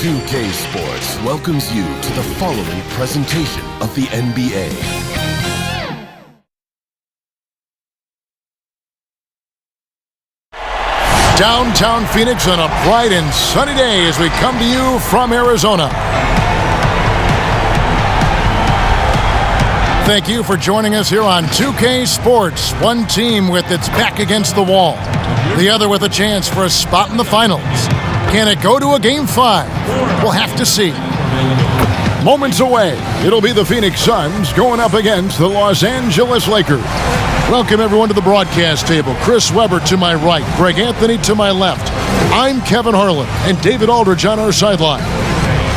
2K Sports welcomes you to the following presentation of the NBA. Downtown Phoenix on a bright and sunny day as we come to you from Arizona. Thank you for joining us here on 2K Sports. One team with its back against the wall, the other with a chance for a spot in the finals. Can it go to a Game 5? We'll have to see. Moments away, it'll be the Phoenix Suns going up against the Los Angeles Lakers. Welcome, everyone, to the broadcast table. Chris Webber to my right, Greg Anthony to my left. I'm Kevin Harlan, and David Aldridge on our sideline.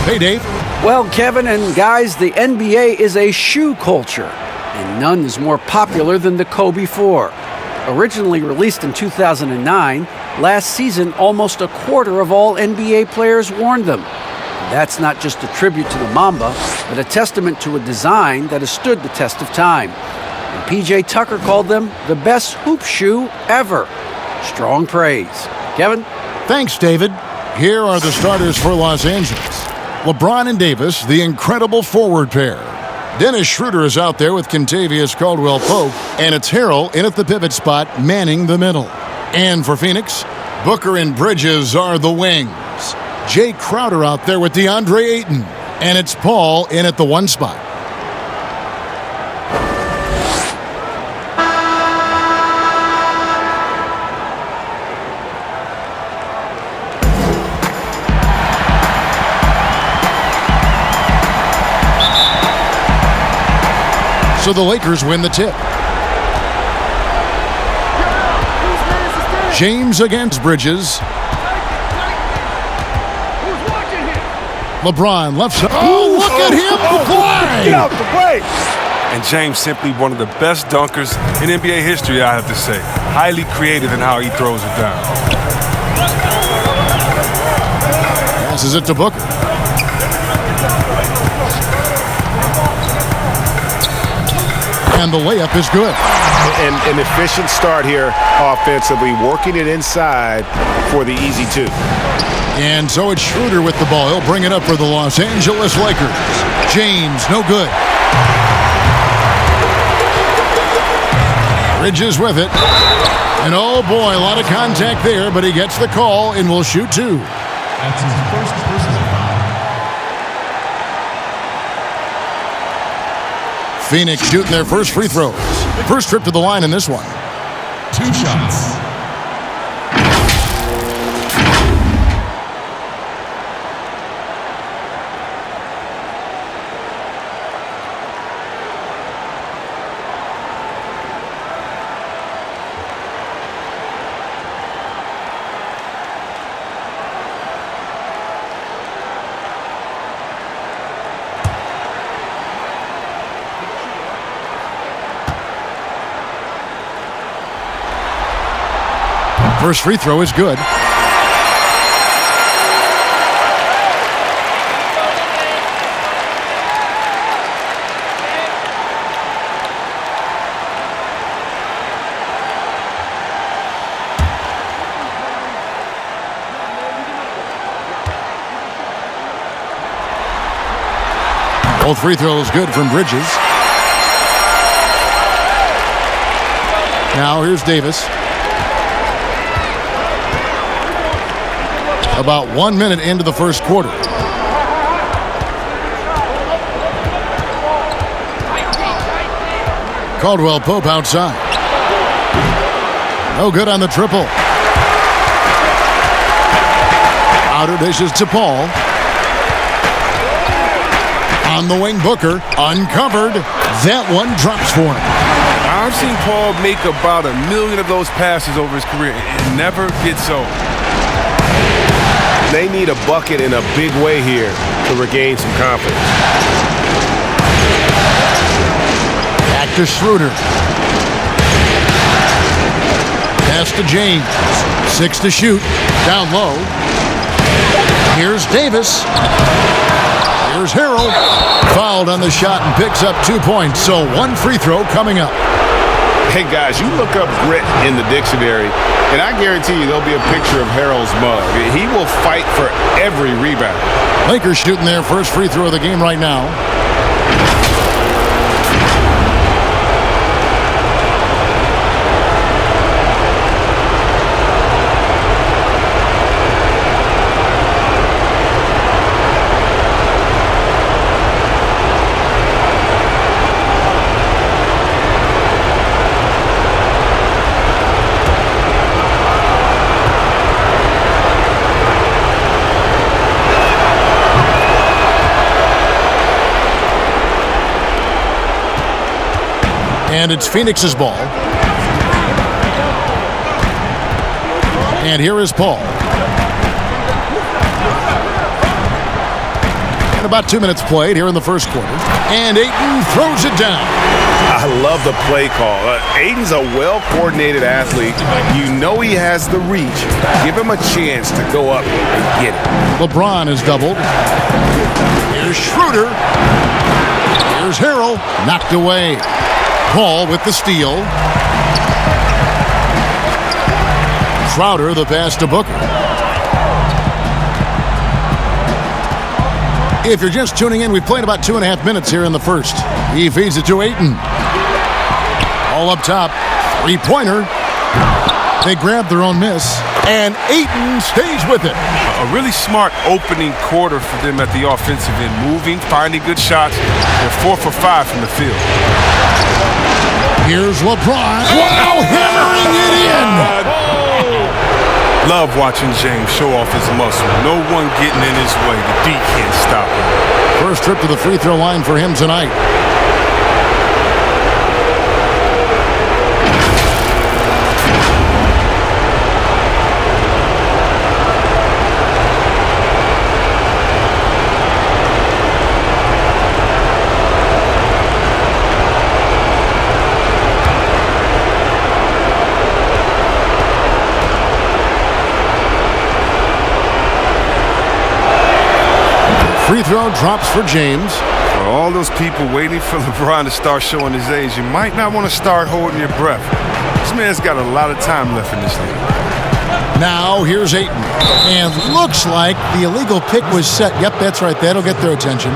Hey, Dave. Well, Kevin and guys, the NBA is a shoe culture, and none is more popular than the Kobe 4. Originally released in 2009, last season almost a quarter of all NBA players worn them. That's not just a tribute to the Mamba, but a testament to a design that has stood the test of time. And PJ Tucker called them the best hoop shoe ever. Strong praise. Kevin? Thanks, David. Here are the starters for Los Angeles. LeBron and Davis, the incredible forward pair. Dennis Schroeder is out there with Kentavious Caldwell-Pope, and it's Harrell in at the pivot spot, manning the middle. And for Phoenix, Booker and Bridges are the wings. Jay Crowder out there with DeAndre Ayton, and it's Paul in at the one spot. So the Lakers win the tip. James against Bridges. LeBron left side. Oh, look at him fly! Get out the way! And James simply one of the best dunkers in NBA history, I have to say. Highly creative in how he throws it down. Passes it to Booker. And the layup is good. An efficient start here offensively, working it inside for the easy two. And so it's Schroeder with the ball. He'll bring it up for the Los Angeles Lakers. James, no good. Bridges with it. And oh boy, a lot of contact there, but he gets the call and will shoot two. That's his first personal foul. Phoenix shooting their first free throws. First trip to the line in this one. 2 shots. First free throw is good. Both free throws good from Bridges. Now here's Davis. About 1 minute into the first quarter. Caldwell-Pope outside. No good on the triple. Outer dishes to Paul. On the wing, Booker. Uncovered. That one drops for him. I've seen Paul make about 1 million of those passes over his career. It never gets old. They need a bucket in a big way here to regain some confidence. Back to Schroeder. Pass to James. 6 to shoot. Down low. Here's Davis. Here's Harrell. Fouled on the shot and picks up 2 points. So one free throw coming up. Hey, guys, you look up grit in the dictionary, and I guarantee you there'll be a picture of Harold's mug. He will fight for every rebound. Lakers shooting their first free throw of the game right now. And it's Phoenix's ball. And here is Paul. And about 2 minutes played here in the first quarter. And Ayton throws it down. I love the play call. Ayton's a well-coordinated athlete. You know he has the reach. Give him a chance to go up and get it. LeBron is doubled. Here's Schroeder. Here's Harrell. Knocked away. Paul with the steal. Crowder the pass to Booker. If you're just tuning in, we've played about 2.5 minutes here in the first. He feeds it to Ayton. All up top. Three-pointer. They grab their own miss. And Ayton stays with it. A really smart opening quarter for them at the offensive end. Moving, finding good shots. They're 4 for 5 from the field. Here's LeBron. Wow, hammering it in. Love watching James show off his muscle. No one getting in his way. The D can't stop him. First trip to the free throw line for him tonight. Free throw drops for James. For all those people waiting for LeBron to start showing his age, you might not want to start holding your breath. This man's got a lot of time left in this league. Now here's Ayton. And looks like the illegal pick was set. Yep, that's right. That'll get their attention.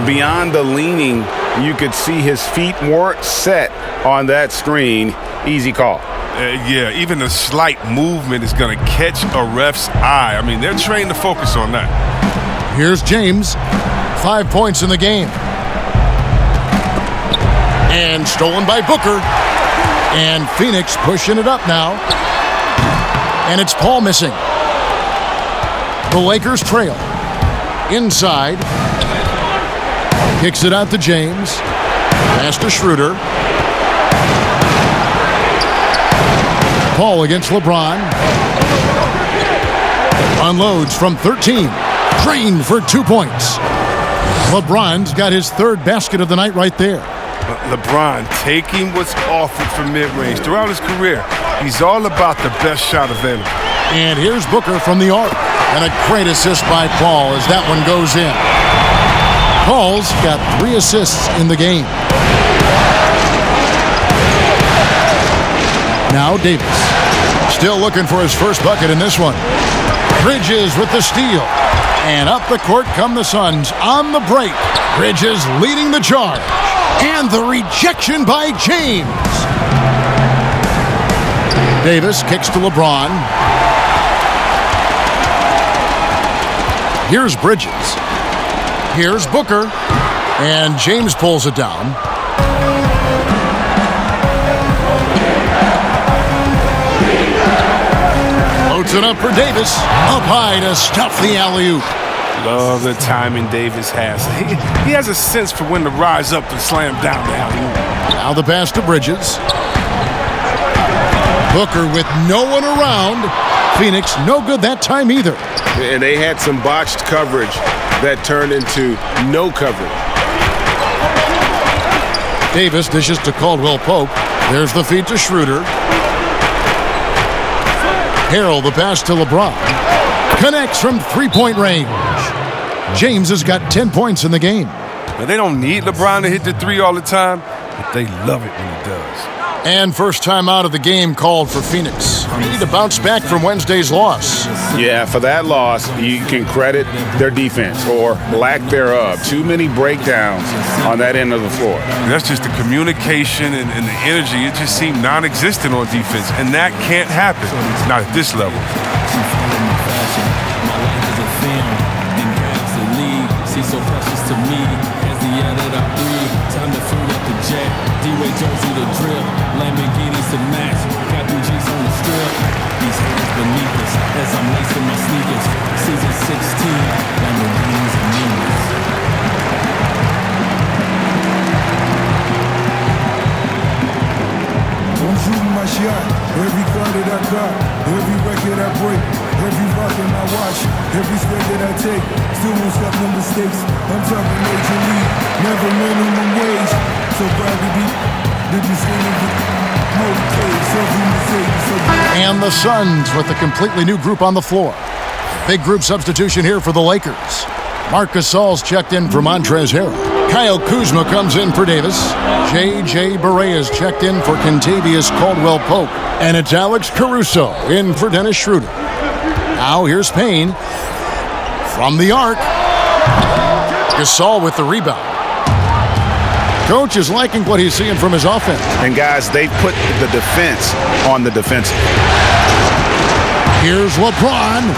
Beyond the leaning, you could see his feet weren't set on that screen. Easy call. Yeah, even a slight movement is going to catch a ref's eye. I mean, they're trained to focus on that. Here's James. 5 points in the game. And stolen by Booker. And Phoenix pushing it up now. And it's Paul missing. The Lakers trail. Inside. Kicks it out to James. Pass to Schroeder. Paul against LeBron. Unloads from 13. Drained for 2 points. LeBron's got his third basket of the night right there. LeBron taking what's offered from mid-range. Throughout his career, he's all about the best shot available. And here's Booker from the arc. And a great assist by Paul as that one goes in. Paul's got 3 assists in the game. Now Davis. Still looking for his first bucket in this one. Bridges with the steal. And up the court come the Suns on the break. Bridges leading the charge. And the rejection by James. Davis kicks to LeBron. Here's Bridges. Here's Booker. And James pulls it down. Loads it up for Davis. Up high to stuff the alley-oop. Love the timing Davis has. He has a sense for when to rise up and slam down the alley-oop. Now the pass to Bridges. Booker with no one around. Phoenix no good that time either. And they had some botched coverage that turned into no coverage. Davis dishes to Caldwell Pope. There's the feed to Schroeder. Harrell the pass to LeBron. Connects from three-point range. James has got 10 points in the game. Now, they don't need LeBron to hit the three all the time, but they love it when he does. And first time out of the game called for Phoenix. They need to bounce back from Wednesday's loss. Yeah, for that loss, you can credit their defense or lack thereof. Too many breakdowns on that end of the floor. That's just the communication and the energy. It just seemed non-existent on defense, and that can't happen. Not at this level. So precious to me as the air that I breathe. Time to fill up the jet. D-Way jersey to drip. Lamborghinis to match. Got them G's on the strip. These hands beneath us as I'm lacing my sneakers. Season 16. Lamborghinis and Ninas. I'm shooting my shot. Every car that I got, every record I break, every rock in my watch, every step that I take, still won't stop no mistakes. I'm talking major league, never minimum wage. So proud to be the same And the Suns with a completely new group on the floor. Big group substitution here for the Lakers. Marc Gasol's checked in for Montrezl Harrell. Kyle Kuzma comes in for Davis. J.J. Barea's checked in for Kentavious Caldwell-Pope. And it's Alex Caruso in for Dennis Schroeder. Now here's Payne from the arc. Gasol with the rebound. Coach is liking what he's seeing from his offense. And guys, they put the defense on the defensive. Here's LeBron.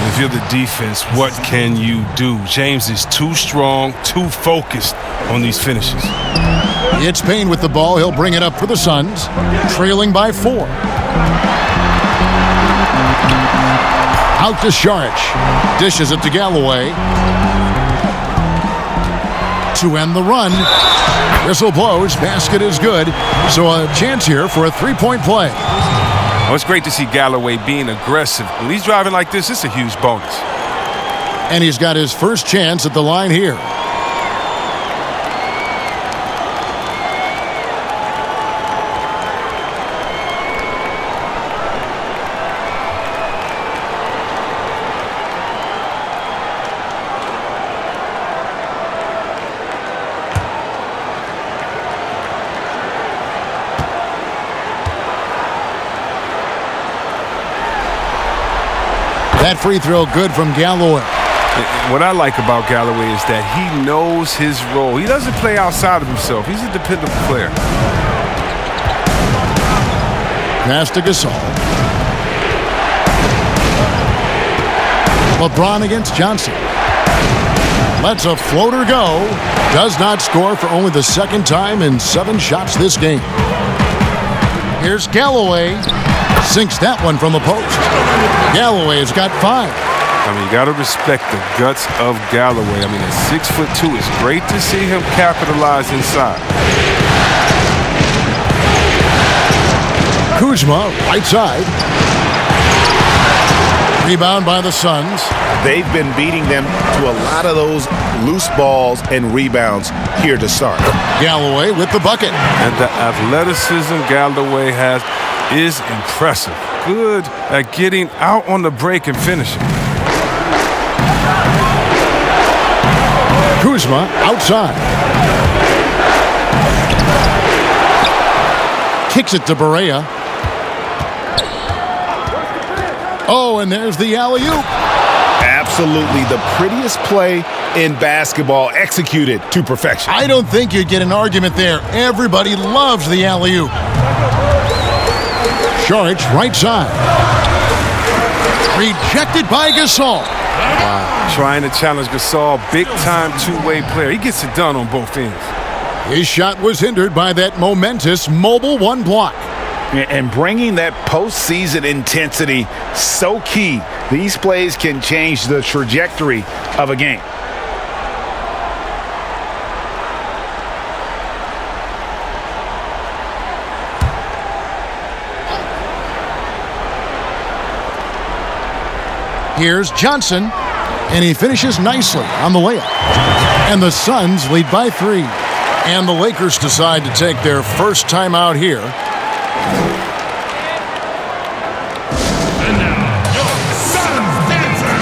If you're the defense, what can you do? James is too strong, too focused on these finishes. It's Payne with the ball. He'll bring it up for the Suns, trailing by 4. Out to Saric. Dishes it to Galloway. To end the run. Whistle blows. Basket is good. So a chance here for a three-point play. Well, it's great to see Galloway being aggressive. When he's driving like this, it's a huge bonus. And he's got his first chance at the line here. That free throw good from Galloway. What I like about Galloway is that he knows his role. He doesn't play outside of himself. He's a dependable player. Pass to Gasol. LeBron against Johnson. Lets a floater go. Does not score for only the second time in 7 shots this game. Here's Galloway. Sinks that one from the post. Galloway has got 5. I mean, you got to respect the guts of Galloway. I mean, at 6'2", it's great to see him capitalize inside. Kuzma, right side. Rebound by the Suns. They've been beating them to a lot of those loose balls and rebounds here to start. Galloway with the bucket. And the athleticism Galloway has is impressive. Good at getting out on the break and finishing. Kuzma outside. Kicks it to Barea. Oh, and there's the alley-oop. Absolutely the prettiest play in basketball, executed to perfection. I don't think you'd get an argument there. Everybody loves the alley-oop. Saric, right side. Rejected by Gasol. Wow. Trying to challenge Gasol, big-time two-way player. He gets it done on both ends. His shot was hindered by that momentous mobile 1 block. And bringing that postseason intensity, so key. These plays can change the trajectory of a game. Here's Johnson, and he finishes nicely on the layup. And the Suns lead by 3. And the Lakers decide to take their first timeout here. And now, your Suns dancer.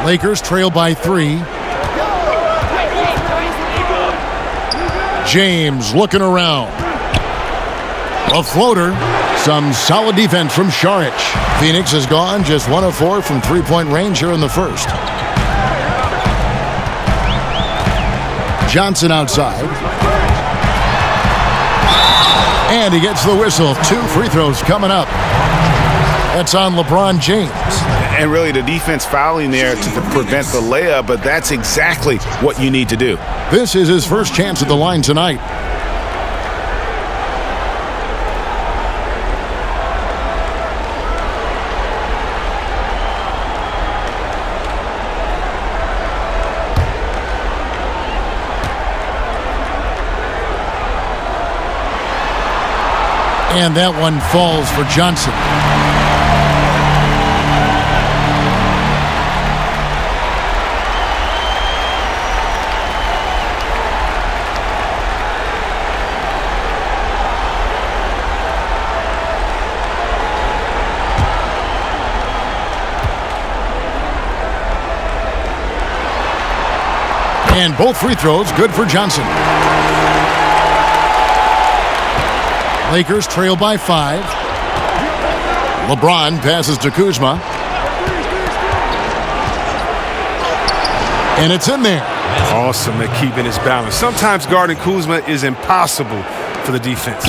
Lakers trail by 3. James looking around. A floater. Some solid defense from Šarić. Phoenix has gone just 1 of 4 from three-point range here in the first. Johnson outside. And he gets the whistle. 2 free throws coming up. That's on LeBron James. And really the defense fouling there to prevent the layup, but that's exactly what you need to do. This is his first chance at the line tonight. And that one falls for Johnson. And both free throws good for Johnson. Lakers trail by 5. LeBron passes to Kuzma. And it's in there. Awesome at keeping his balance. Sometimes guarding Kuzma is impossible for the defense.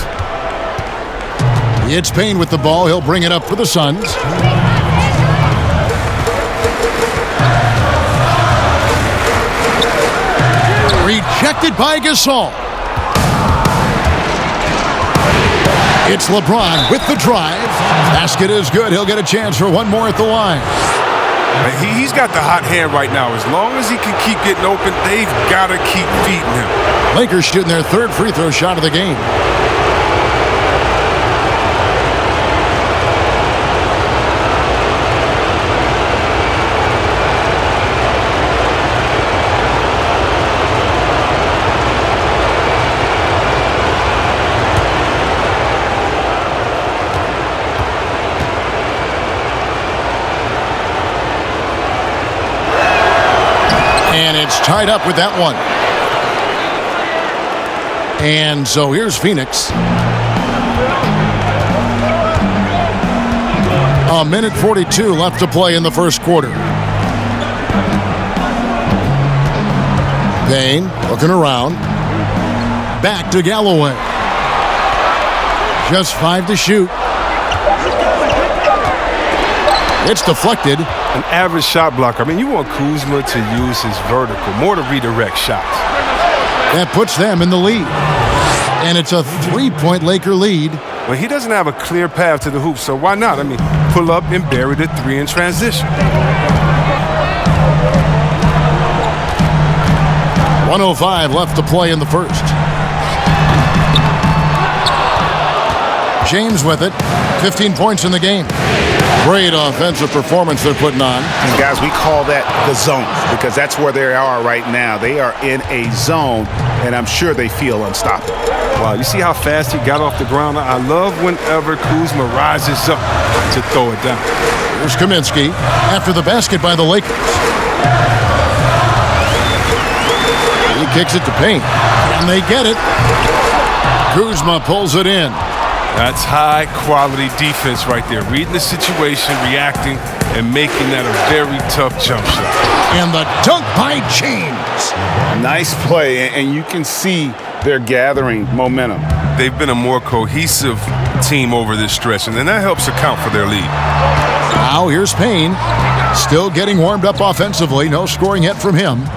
It's Payne with the ball. He'll bring it up for the Suns. Rejected by Gasol. It's LeBron with the drive. Basket is good. He'll get a chance for one more at the line. He's got the hot hand right now. As long as he can keep getting open, they've got to keep feeding him. Lakers shooting their third free throw shot of the game. And it's tied up with that one. And so here's Phoenix. A minute 42 left to play in the first quarter. Payne looking around. Back to Galloway. Just 5 to shoot. It's deflected. An average shot blocker. I mean, you want Kuzma to use his vertical more to redirect shots. That puts them in the lead. And it's a 3-point Laker lead. Well, he doesn't have a clear path to the hoop, so why not? I mean, pull up and bury the 3 in transition. 1:05 left to play in the first. James with it. 15 points in the game. Great offensive performance they're putting on. And guys, we call that the zone because that's where they are right now. They are in a zone, and I'm sure they feel unstoppable. Wow, you see how fast he got off the ground? I love whenever Kuzma rises up to throw it down. Here's Kaminsky after the basket by the Lakers. He kicks it to Payne, and they get it. Kuzma pulls it in. That's high-quality defense right there. Reading the situation, reacting, and making that a very tough jump shot. And the dunk by James. Nice play, and you can see they're gathering momentum. They've been a more cohesive team over this stretch, and then that helps account for their lead. Now here's Payne. Still getting warmed up offensively. No scoring yet from him.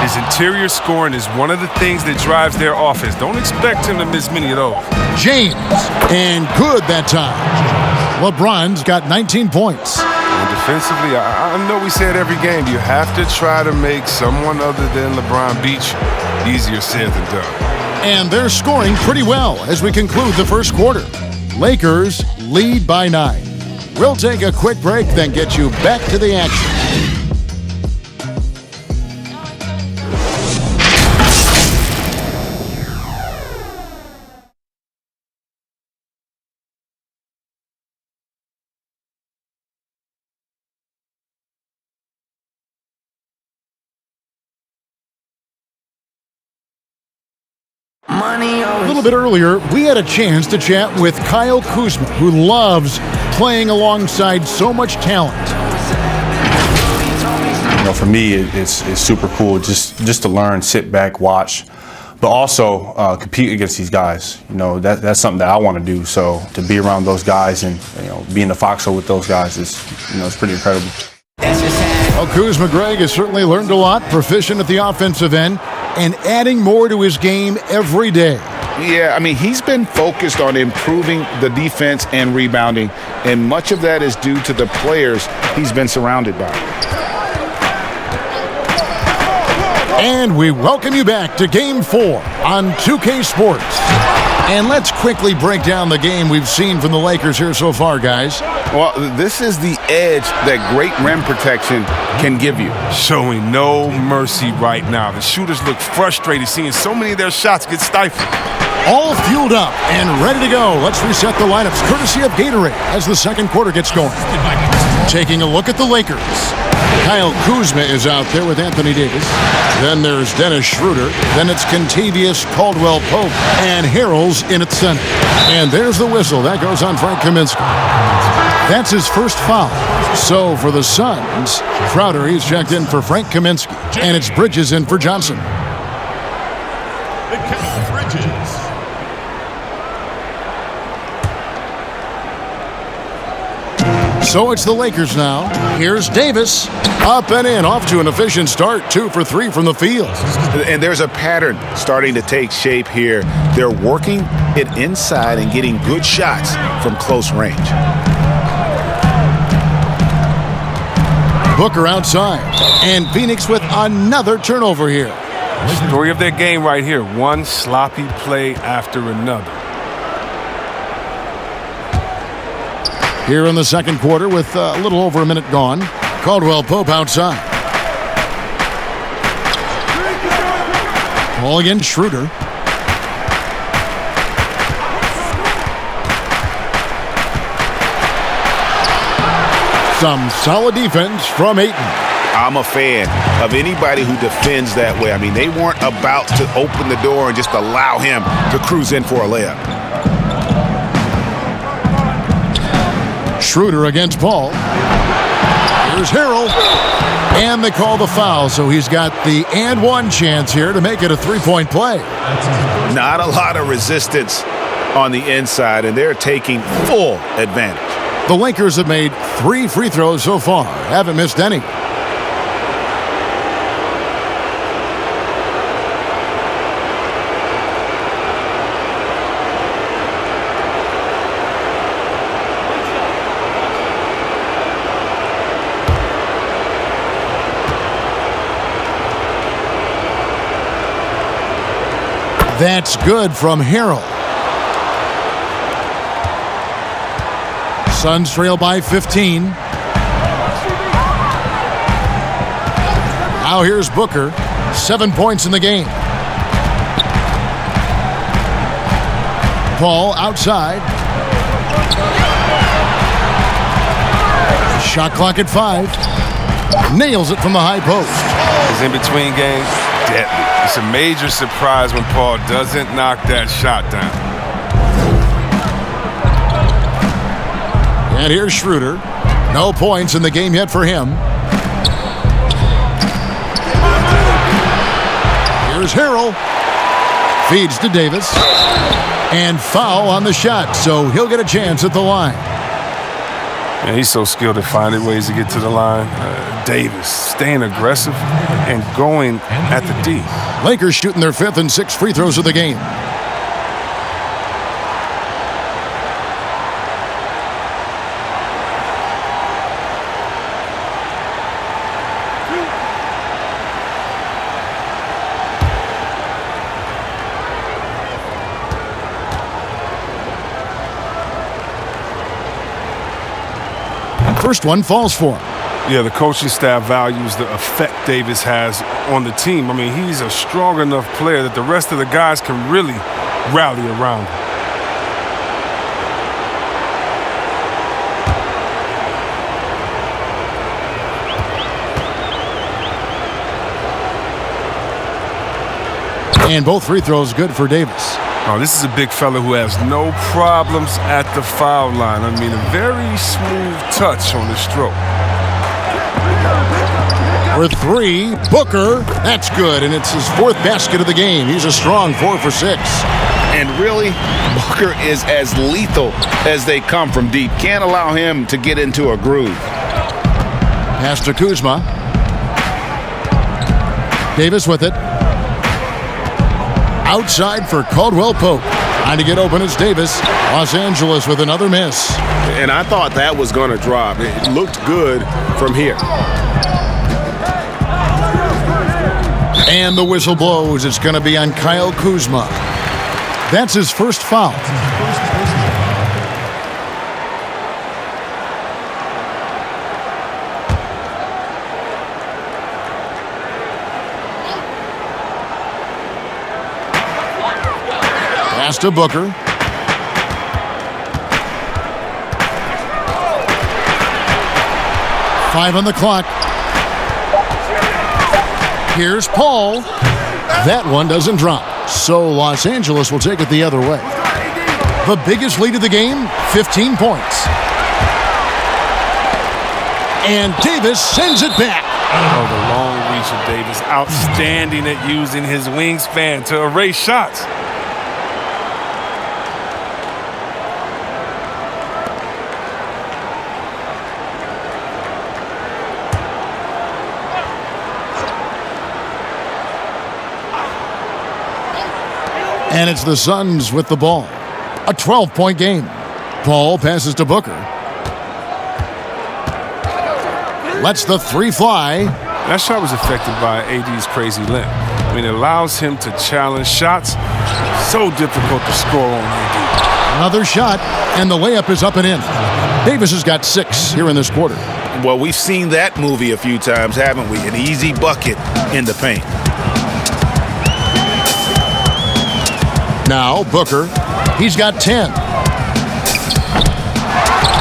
His interior scoring is one of the things that drives their offense. Don't expect him to miss many of those. James, and good that time. LeBron's got 19 points. And defensively, I know we say it every game, you have to try to make someone other than LeBron beat you. Easier said than done. And they're scoring pretty well as we conclude the first quarter. Lakers lead by 9. We'll take a quick break, then get you back to the action. A little bit earlier, we had a chance to chat with Kyle Kuzma, who loves playing alongside so much talent. You know, for me, it's super cool just to learn, sit back, watch, but also compete against these guys. You know, that's something that I want to do. So to be around those guys and be in the foxhole with those guys is it's pretty incredible. Well, Kuzma Greg has certainly learned a lot, proficient at the offensive end, and adding more to his game every day. Yeah, I mean, he's been focused on improving the defense and rebounding, and much of that is due to the players he's been surrounded by. And we welcome you back to Game 4 on 2K Sports. And let's quickly break down the game we've seen from the Lakers here so far, guys. Well, this is the edge that great rim protection can give you. Showing no mercy right now. The shooters look frustrated seeing so many of their shots get stifled. All fueled up and ready to go. Let's reset the lineups courtesy of Gatorade as the second quarter gets going. Taking a look at the Lakers. Kyle Kuzma is out there with Anthony Davis. Then there's Dennis Schroeder. Then it's Kentavious Caldwell-Pope. And Harrell's in at center. And there's the whistle. That goes on Frank Kaminsky. That's his first foul. So for the Suns, Crowder, he's checked in for Frank Kaminsky. And it's Bridges in for Johnson. Bridges. So it's the Lakers now. Here's Davis. Up and in, off to an efficient start. 2 for 3 from the field. And there's a pattern starting to take shape here. They're working it inside and getting good shots from close range. Booker outside. And Phoenix with another turnover here. Story of their game right here. One sloppy play after another. Here in the second quarter with a little over a minute gone. Caldwell-Pope outside. Ball against Schroeder. Some solid defense from Ayton. I'm a fan of anybody who defends that way. I mean, they weren't about to open the door and just allow him to cruise in for a layup. Schroeder against Paul. Here's Harrell. And they call the foul, so he's got the and one chance here to make it a three-point play. Not a lot of resistance on the inside, and they're taking full advantage. The Lakers have made 3 free throws so far. Haven't missed any. That's good from Harrell. Suns trail by 15. Now here's Booker. 7 points in the game. Paul outside. Shot clock at 5. Nails it from the high post. His in-between games, deadly. It's a major surprise when Paul doesn't knock that shot down. And here's Schroeder. No points in the game yet for him. Here's Harrell. Feeds to Davis. And foul on the shot, so he'll get a chance at the line. And he's so skilled at finding ways to get to the line. Davis staying aggressive and going at the D. Lakers shooting their 5th and 6th free throws of the game. First one falls for him. Yeah, the coaching staff values the effect Davis has on the team. I mean, he's a strong enough player that the rest of the guys can really rally around him. And both free throws good for Davis. Oh, this is a big fella who has no problems at the foul line. I mean, a very smooth touch on the stroke. For three, Booker. That's good, and it's his fourth basket of the game. He's a strong 4 for 6. And really, Booker is as lethal as they come from deep. Can't allow him to get into a groove. Pass to Kuzma. Davis with it. Outside for Caldwell Pope. Trying to get open is Davis. Los Angeles with another miss. And I thought that was going to drop. It looked good from here. And the whistle blows. It's going to be on Kyle Kuzma. That's his first foul. Pass to Booker. Five on the clock. Here's Paul. That one doesn't drop. So Los Angeles will take it the other way. The biggest lead of the game, 15 points. And Davis sends it back. Oh, the long reach of Davis. Outstanding at using his wingspan to erase shots. And it's the Suns with the ball. A 12-point game. Paul passes to Booker. Lets the three fly. That shot was affected by AD's crazy length. I mean, it allows him to challenge shots. So difficult to score on AD. Another shot, and the layup is up and in. Davis has got 6 here in this quarter. Well, we've seen that movie a few times, haven't we? An easy bucket in the paint. Now Booker, he's got 10.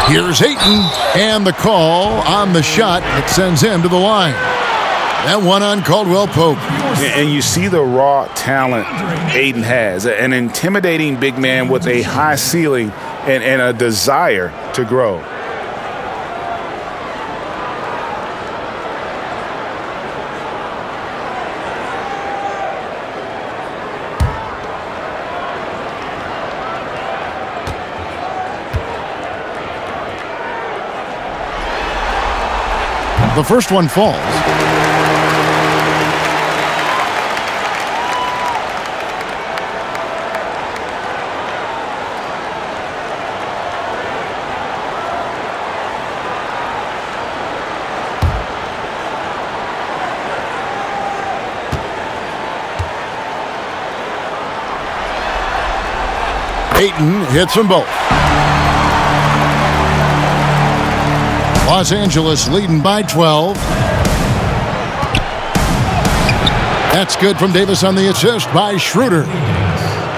Here's Ayton, and the call on the shot that sends him to the line. That one on Caldwell Pope. And you see the raw talent Ayton has, an intimidating big man with a high ceiling and a desire to grow. The first one falls. Ayton hits them both. Los Angeles leading by 12. That's good from Davis on the assist by Schroeder.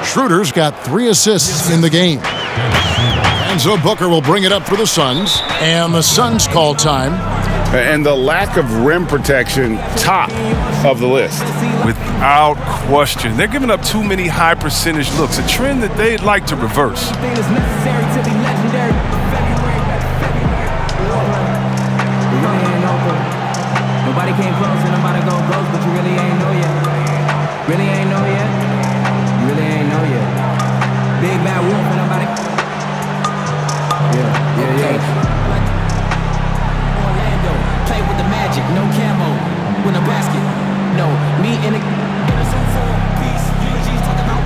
Schroeder's got 3 assists in the game. And so Booker will bring it up for the Suns. And the Suns call time. And the lack of rim protection, top of the list. Without question. They're giving up too many high percentage looks, a trend that they'd like to reverse. Nobody came close and nobody go close, but you really ain't know yet. Really ain't know yet. You really ain't know yet. Big bad wolf and nobody. Yeah. Orlando, play with the magic, no camo, with a basket. No, me in a peace. Eulogies talk about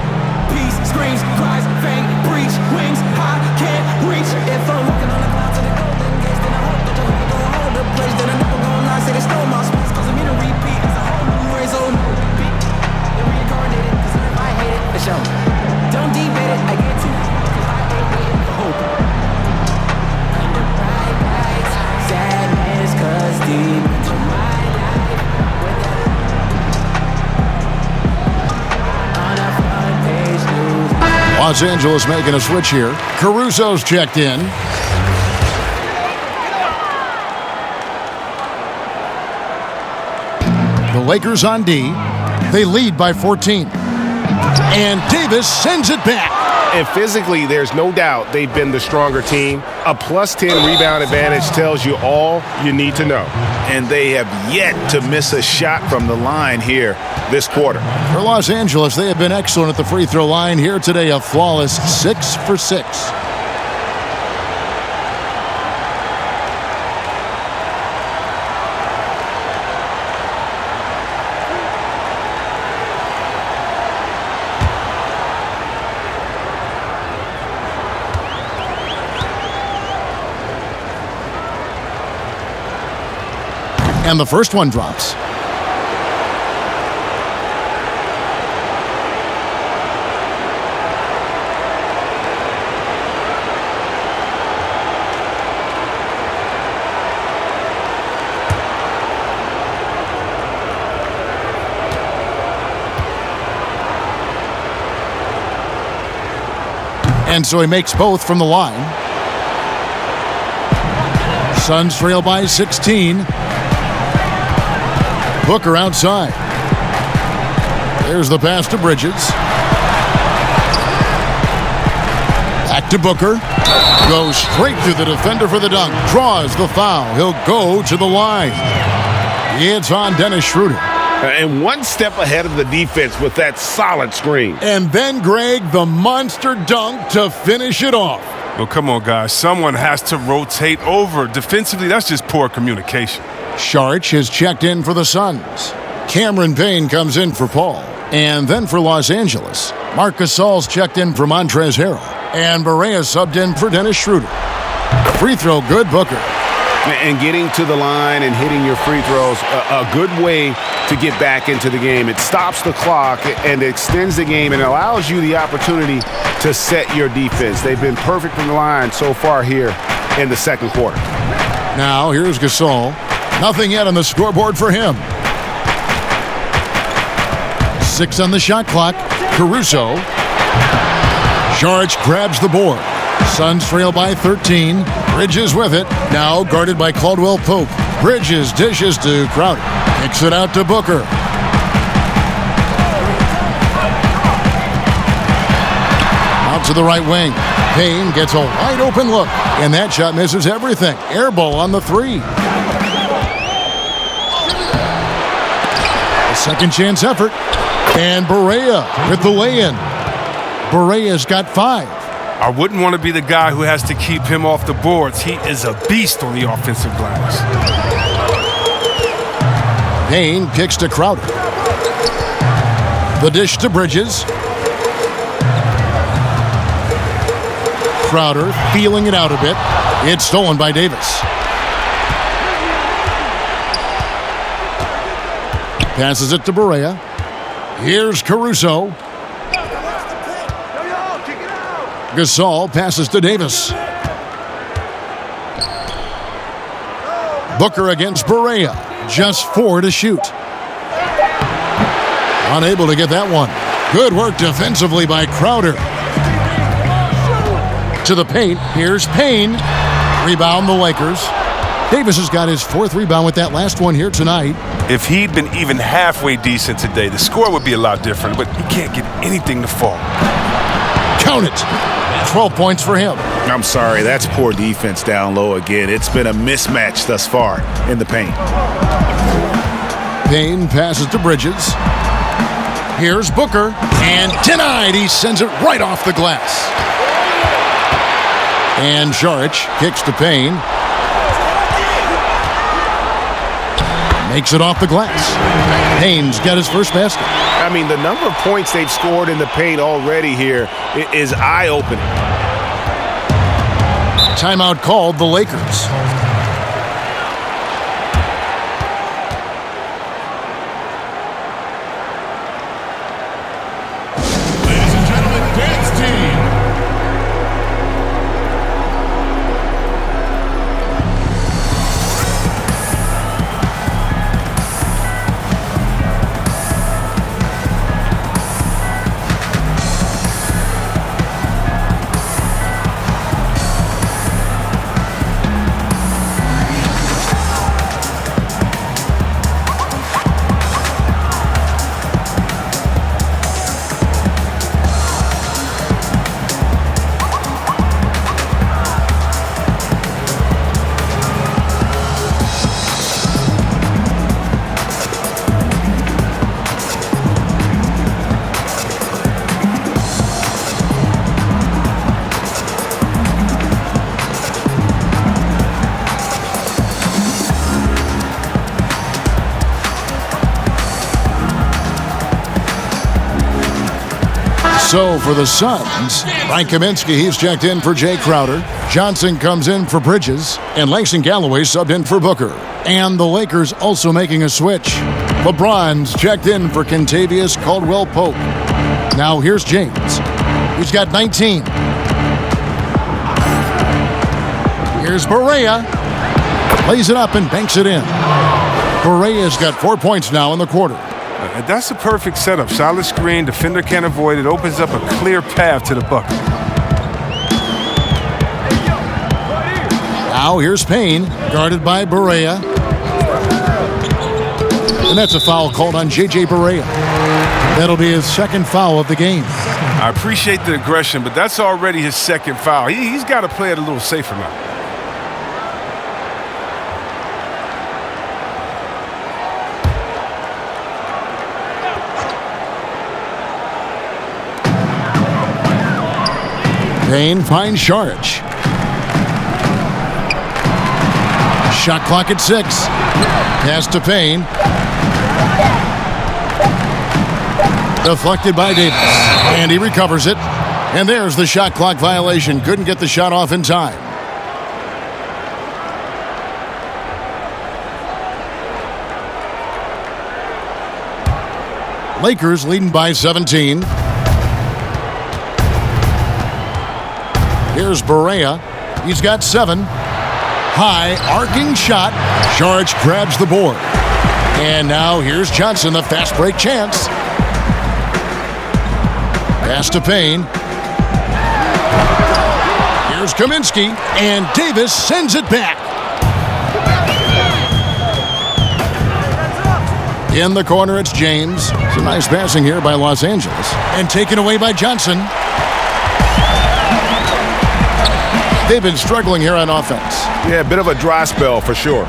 peace. Screams, cries, fang, breach, wings, high, can't reach. If I'm walking on the clouds of the golden gates, then I hope that you're gonna hold the place. Then I never gonna lie, say they stole my space, cause I'm in a repeat. It's a whole new race on beat. They're reincarnated, cause if I hate it, the show. Don't debate it, I get too cause I ain't waiting for hope. Under bright lights, sadness, cause deep into my life. On a front page news. Los Angeles making a switch here. Caruso's checked in. The Lakers on D. They lead by 14. And Davis sends it back. And physically, there's no doubt they've been the stronger team. A +10 rebound advantage tells you all you need to know. And they have yet to miss a shot from the line here this quarter. For Los Angeles, they have been excellent at the free throw line here today, a flawless 6 for 6. And the first one drops. And so he makes both from the line. Suns trail by 16. Booker outside. There's the pass to Bridges. Back to Booker. Goes straight through the defender for the dunk. Draws the foul. He'll go to the line. It's on Dennis Schroeder. And one step ahead of the defense with that solid screen. And then Greg, the monster dunk to finish it off. Well, come on, guys. Someone has to rotate over. Defensively, that's just poor communication. Saric has checked in for the Suns. Cameron Payne comes in for Paul. And then for Los Angeles, Marc Gasol's checked in for Montrezl Harrell. And Barea subbed in for Dennis Schroeder. Free throw good, Booker. And getting to the line and hitting your free throws, a good way to get back into the game. It stops the clock and extends the game and allows you the opportunity to set your defense. They've been perfect from the line so far here in the second quarter. Now here's Gasol. Nothing yet on the scoreboard for him. 6 on the shot clock. Caruso. Saric grabs the board. Suns trail by 13. Bridges with it. Now guarded by Caldwell Pope. Bridges dishes to Crowder. Kicks it out to Booker. Out to the right wing. Payne gets a wide open look. And that shot misses everything. Air ball on the 3. Second chance effort. And Barea with the lay-in. Barea's got 5. I wouldn't want to be the guy who has to keep him off the boards. He is a beast on the offensive glass. Payne kicks to Crowder. The dish to Bridges. Crowder feeling it out a bit. It's stolen by Davis. Passes it to Barea. Here's Caruso. Gasol passes to Davis. Booker against Barea. Just 4 to shoot. Unable to get that one. Good work defensively by Crowder. To the paint. Here's Payne. Rebound the Lakers. Davis has got his 4th rebound with that last one here tonight. If he'd been even halfway decent today, the score would be a lot different, but he can't get anything to fall. Count it. 12 points for him. I'm sorry, that's poor defense down low again. It's been a mismatch thus far in the paint. Payne passes to Bridges. Here's Booker. And denied. He sends it right off the glass. And Saric kicks to Payne. Makes it off the glass. Payne's got his first basket. I mean, the number of points they've scored in the paint already here is eye-opening. Timeout called the Lakers. Ladies and gentlemen, dance team. So for the Suns, Frank Kaminsky, he's checked in for Jay Crowder. Johnson comes in for Bridges. And Langston Galloway subbed in for Booker. And the Lakers also making a switch. LeBron's checked in for Kentavious Caldwell-Pope. Now here's James. He's got 19. Here's Barea. Lays it up and banks it in. Barea's got 4 points now in the quarter. That's a perfect setup. Solid screen, defender can't avoid it. Opens up a clear path to the bucket. Now here's Payne, guarded by Barea. And that's a foul called on J.J. Barea. That'll be his second foul of the game. I appreciate the aggression, but that's already his second foul. He's got to play it a little safer now. Payne finds Saric. Shot clock at 6. Pass to Payne. Deflected by Davis. And he recovers it. And there's the shot clock violation. Couldn't get the shot off in time. Lakers leading by 17. Here's Barea. He's got 7. High, arcing shot. Saric grabs the board. And now here's Johnson, the fast break chance. Pass to Payne. Here's Kaminsky. And Davis sends it back. In the corner, it's James. Some nice passing here by Los Angeles. And taken away by Johnson. They've been struggling here on offense. Yeah, a bit of a dry spell for sure.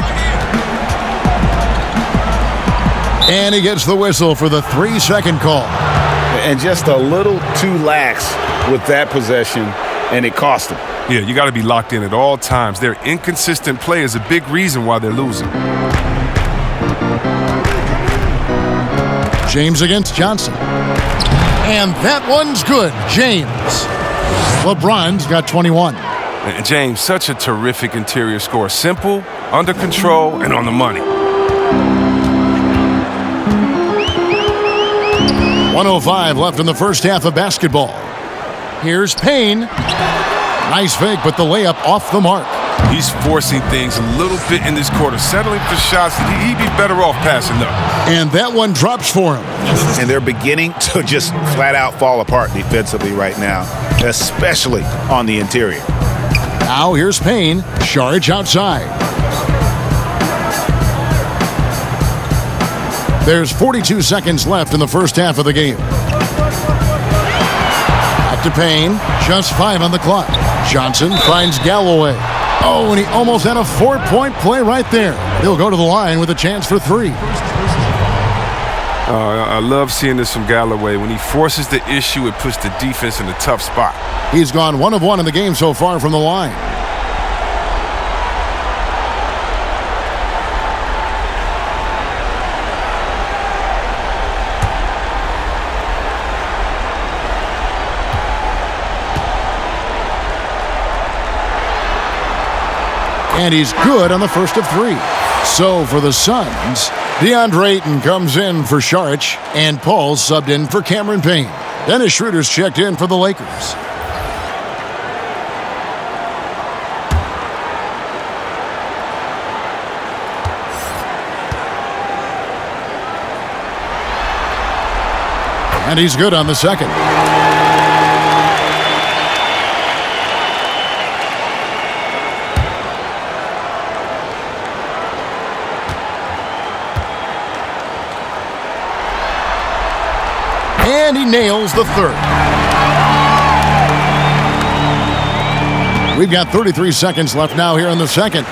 And he gets the whistle for the 3-second call. And just a little too lax with that possession, and it cost him. Yeah, you got to be locked in at all times. Their inconsistent play is a big reason why they're losing. James against Johnson. And that one's good. James. LeBron's got 21. And James, such a terrific interior scorer. Simple, under control, and on the money. 1:05 left in the first half of basketball. Here's Payne. Nice fake, but the layup off the mark. He's forcing things a little bit in this quarter, settling for shots that he'd be better off passing up. And that one drops for him. And they're beginning to just flat out fall apart defensively right now, especially on the interior. Now here's Payne. Saric outside. There's 42 seconds left in the first half of the game. Back to Payne. Just 5 on the clock. Johnson finds Galloway. Oh, and he almost had a 4-point play right there. He'll go to the line with a chance for 3. I love seeing this from Galloway. When he forces the issue, it puts the defense in a tough spot. He's gone 1 of 1 in the game so far from the line. And he's good on the first of 3. So for the Suns, DeAndre Ayton comes in for Saric, and Paul subbed in for Cameron Payne. Dennis Schroeder's checked in for the Lakers. And he's good on the second. And he nails the third. We've got 33 seconds left now here in the second.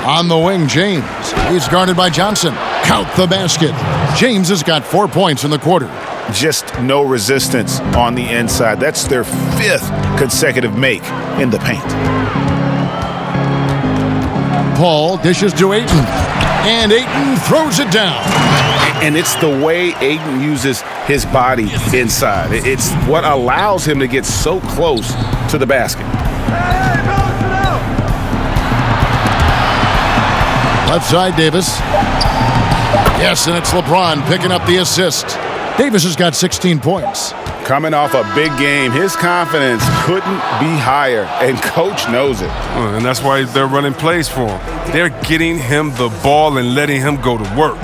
On the wing, James. He's guarded by Johnson. Count the basket. James has got 4 points in the quarter. Just no resistance on the inside. That's their 5th consecutive make in the paint. Paul dishes to Ayton. And Ayton throws it down. And it's the way Ayton uses his body inside. It's what allows him to get so close to the basket. Left side, Davis. Yes, and it's LeBron picking up the assist. Davis has got 16 points. Coming off a big game, his confidence couldn't be higher, and Coach knows it. And that's why they're running plays for him. They're getting him the ball and letting him go to work.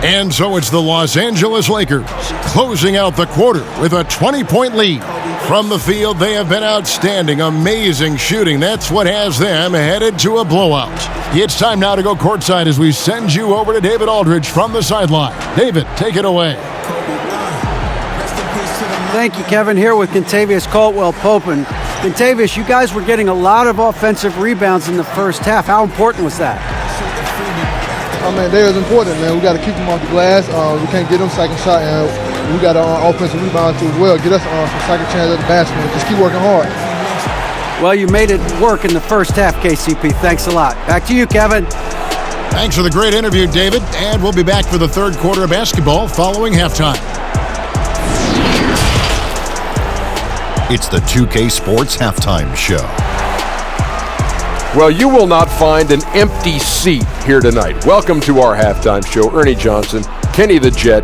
And so it's the Los Angeles Lakers closing out the quarter with a 20-point lead. From the field, they have been outstanding, amazing shooting. That's what has them headed to a blowout. It's time now to go courtside as we send you over to David Aldridge from the sideline. David, take it away. Thank you, Kevin. Here with Kentavious Caldwell-Pope. And Kentavious, you guys were getting a lot of offensive rebounds in the first half. How important was that? I mean, they was important, man. We got to keep them off the glass. We can't get them second shot, and we got offensive rebounds as well. Get us some second chance at the basket. Just keep working hard. Well, you made it work in the first half, KCP. Thanks a lot. Back to you, Kevin. Thanks for the great interview, David. And we'll be back for the third quarter of basketball following halftime. It's the 2K Sports Halftime Show. Well, you will not find an empty seat here tonight. Welcome to our halftime show. Ernie Johnson, Kenny the Jet,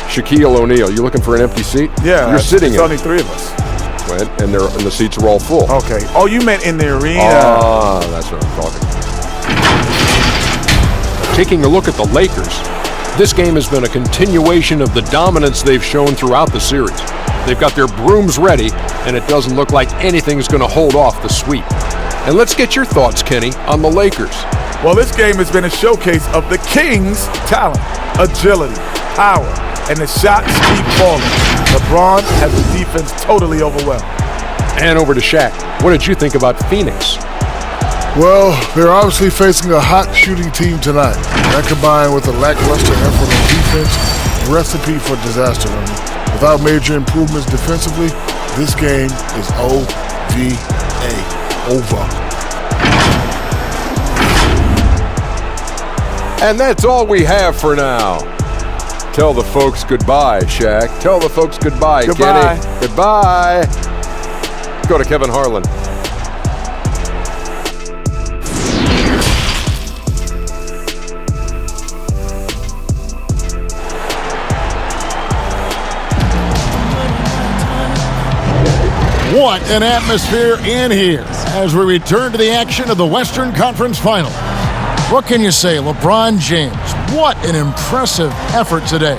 Shaquille O'Neal. You looking for an empty seat? Yeah, you're sitting in. There's only three of us. And the seats are all full. Okay. Oh, you meant in the arena. Ah, that's what I'm talking. Taking a look at the Lakers, this game has been a continuation of the dominance they've shown throughout the series. They've got their brooms ready, and it doesn't look like anything's going to hold off the sweep. And let's get your thoughts, Kenny, on the Lakers. Well, this game has been a showcase of the Kings' talent, agility, power, and the shots keep falling. LeBron has the defense totally overwhelmed. And over to Shaq. What did you think about Phoenix? Well, they're obviously facing a hot shooting team tonight. That combined with a lackluster effort on defense, recipe for disaster. Without major improvements defensively, this game is OVA. Over. And that's all we have for now. Tell the folks goodbye, Shaq. Tell the folks goodbye, goodbye. Kenny. Goodbye. Go to Kevin Harlan. What an atmosphere in here as we return to the action of the Western Conference Finals. What can you say, LeBron James? What an impressive effort today.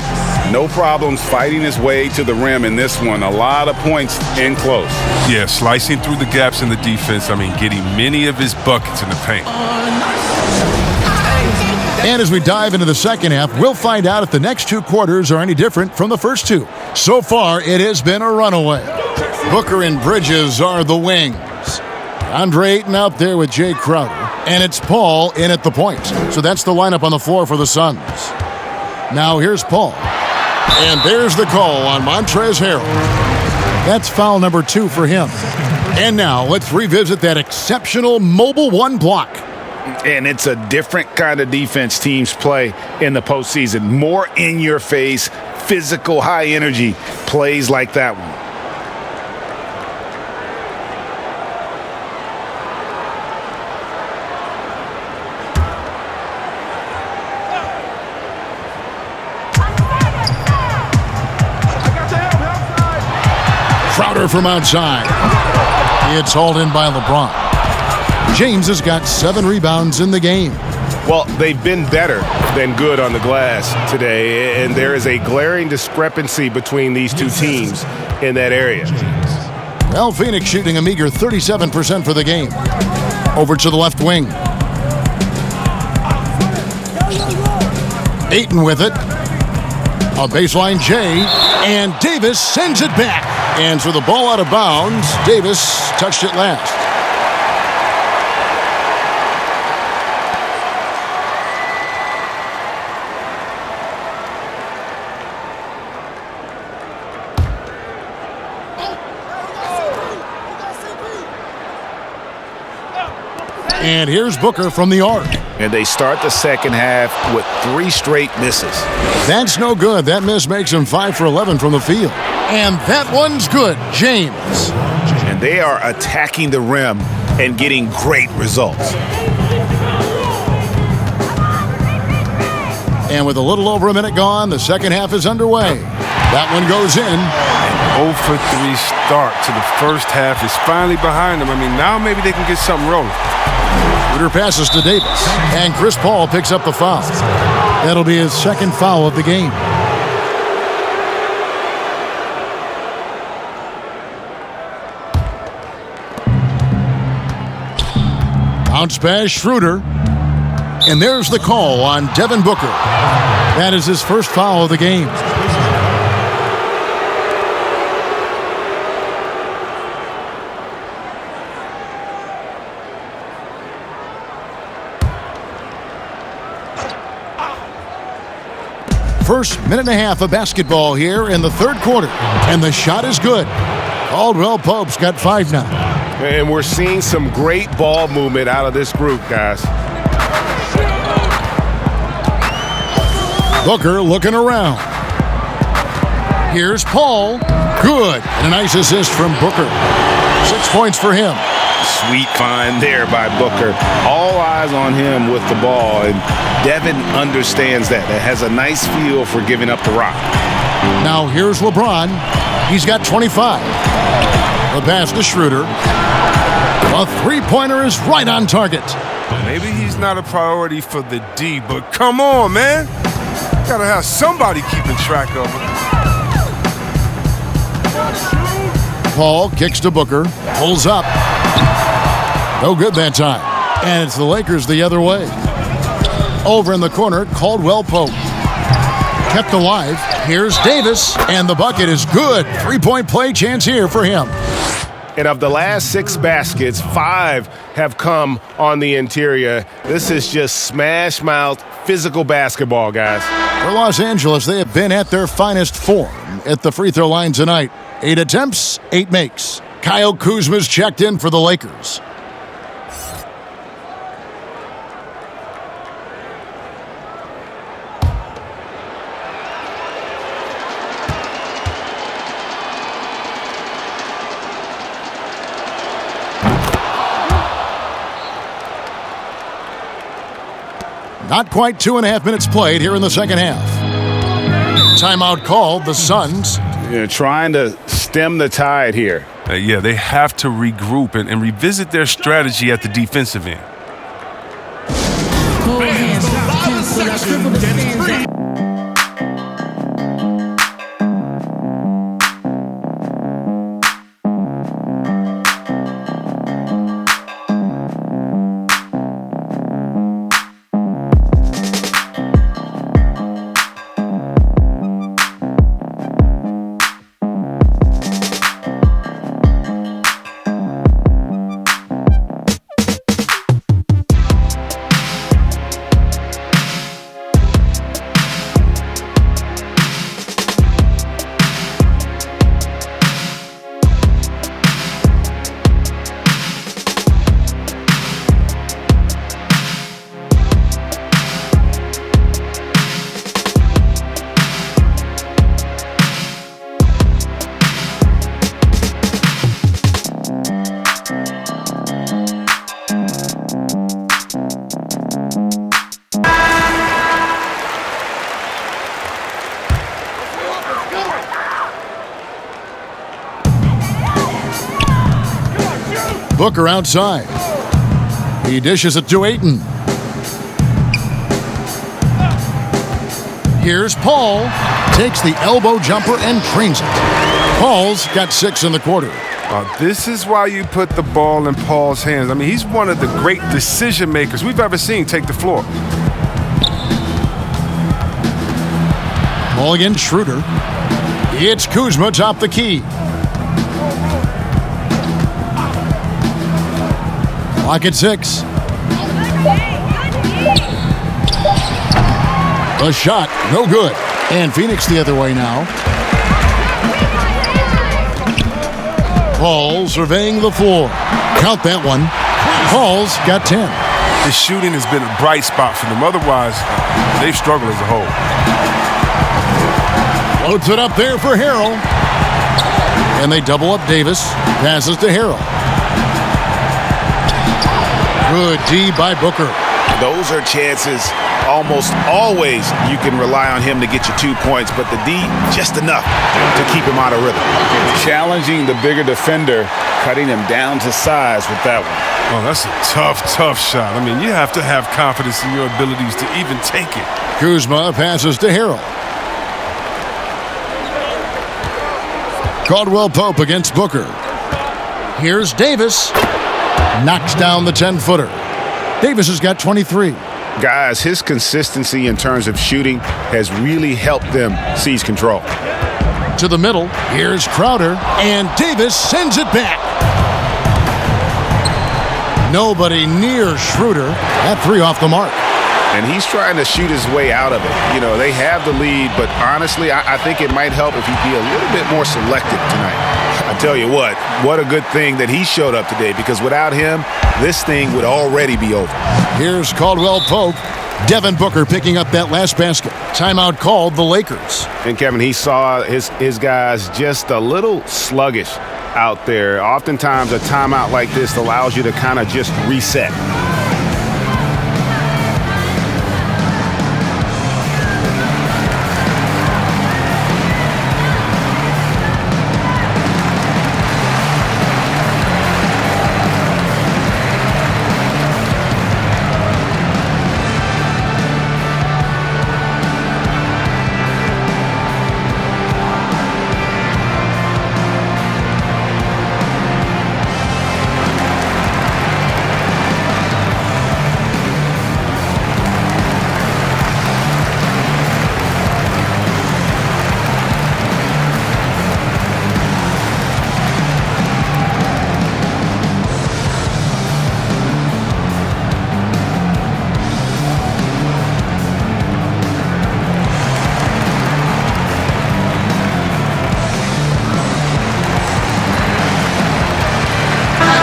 No problems fighting his way to the rim in this one. A lot of points in close. Yeah, slicing through the gaps in the defense. Getting many of his buckets in the paint. And as we dive into the second half, we'll find out if the next two quarters are any different from the first two. So far, it has been a runaway. Booker and Bridges are the wings. Andre Ayton out there with Jay Crowder. And it's Paul in at the point. So that's the lineup on the floor for the Suns. Now here's Paul. And there's the call on Montrezl Harrell. That's foul number 2 for him. And now let's revisit that exceptional Mobile 1 block. And it's a different kind of defense teams play in the postseason. More in-your-face, physical, high-energy plays like that one. Crowder from outside. It's hauled in by LeBron. James has got 7 rebounds in the game. Well, they've been better than good on the glass today, and there is a glaring discrepancy between these two teams in that area. Well, Phoenix shooting a meager 37% for the game. Over to the left wing. Ayton with it. A baseline J, and Davis sends it back. And so the ball out of bounds. Davis touched it last. And here's Booker from the arc. And they start the second half with 3 straight misses. That's no good. That miss makes him 5 for 11 from the field. And that one's good, James. And they are attacking the rim and getting great results. And with a little over a minute gone, the second half is underway. That one goes in. An 0 for 3 start to the first half is finally behind them. I mean, now maybe they can get something rolling. Schroeder passes to Davis, and Chris Paul picks up the foul. That'll be his second foul of the game. Bounce pass, Schroeder. And there's the call on Devin Booker. That is his first foul of the game. First minute and a half of basketball here in the third quarter. And the shot is good. Caldwell Pope's got 5 now. And we're seeing some great ball movement out of this group, guys. Booker looking around. Here's Paul. Good. And a nice assist from Booker. 6 points for him. Sweet find there by Booker. All eyes on him with the ball, and Devin understands that. That has a nice feel for giving up the rock. Now here's LeBron. He's got 25. The pass to Schroeder. A three-pointer is right on target. Maybe he's not a priority for the D, but come on, man. Gotta have somebody keeping track of him. Paul kicks to Booker. Pulls up. No good that time. And it's the Lakers the other way. Over in the corner, Caldwell Pope. Kept alive. Here's Davis. And the bucket is good. 3-point play chance here for him. And of the last 6 baskets, 5 have come on the interior. This is just smash-mouth, physical basketball, guys. For Los Angeles, they have been at their finest form at the free throw line tonight. 8 attempts, 8 makes. Kyle Kuzma's checked in for the Lakers. Not quite 2.5 minutes played here in the second half. Timeout called, the Suns. Trying to stem the tide here. Yeah, they have to regroup and revisit their strategy at the defensive end. Booker outside. He dishes it to Ayton. Here's Paul. Takes the elbow jumper and trains it. Paul's got 6 in the quarter. This is why you put the ball in Paul's hands. I mean, he's one of the great decision makers we've ever seen take the floor. Ball against Schroeder. It's Kuzma top the key. Clock at 6. The shot, no good. And Phoenix the other way now. Paul surveying the floor. Count that one. Paul's got 10. His shooting has been a bright spot for them. Otherwise, they've struggled as a whole. Loads it up there for Harrell. And they double up Davis. Passes to Harrell. Good D by Booker. Those are chances almost always you can rely on him to get you 2 points, but the D, just enough to keep him out of rhythm. Challenging the bigger defender, cutting him down to size with that one. Oh, that's a tough shot. I mean, you have to have confidence in your abilities to even take it. Kuzma passes to Harrell. Caldwell Pope against Booker. Here's Davis. Knocks down the 10-footer. Davis has got 23. Guys, his consistency in terms of shooting has really helped them seize control. To the middle, here's Crowder, and Davis sends it back. Nobody near Schroeder. That three off the mark. And he's trying to shoot his way out of it. You know, they have the lead, but honestly, I think it might help if he'd be a little bit more selective tonight. I tell you what a good thing that he showed up today, because without him, this thing would already be over. Here's Caldwell Pope. Devin Booker picking up that last basket. Timeout called the Lakers. And Kevin, he saw his guys just a little sluggish out there. Oftentimes a timeout like this allows you to kind of just reset.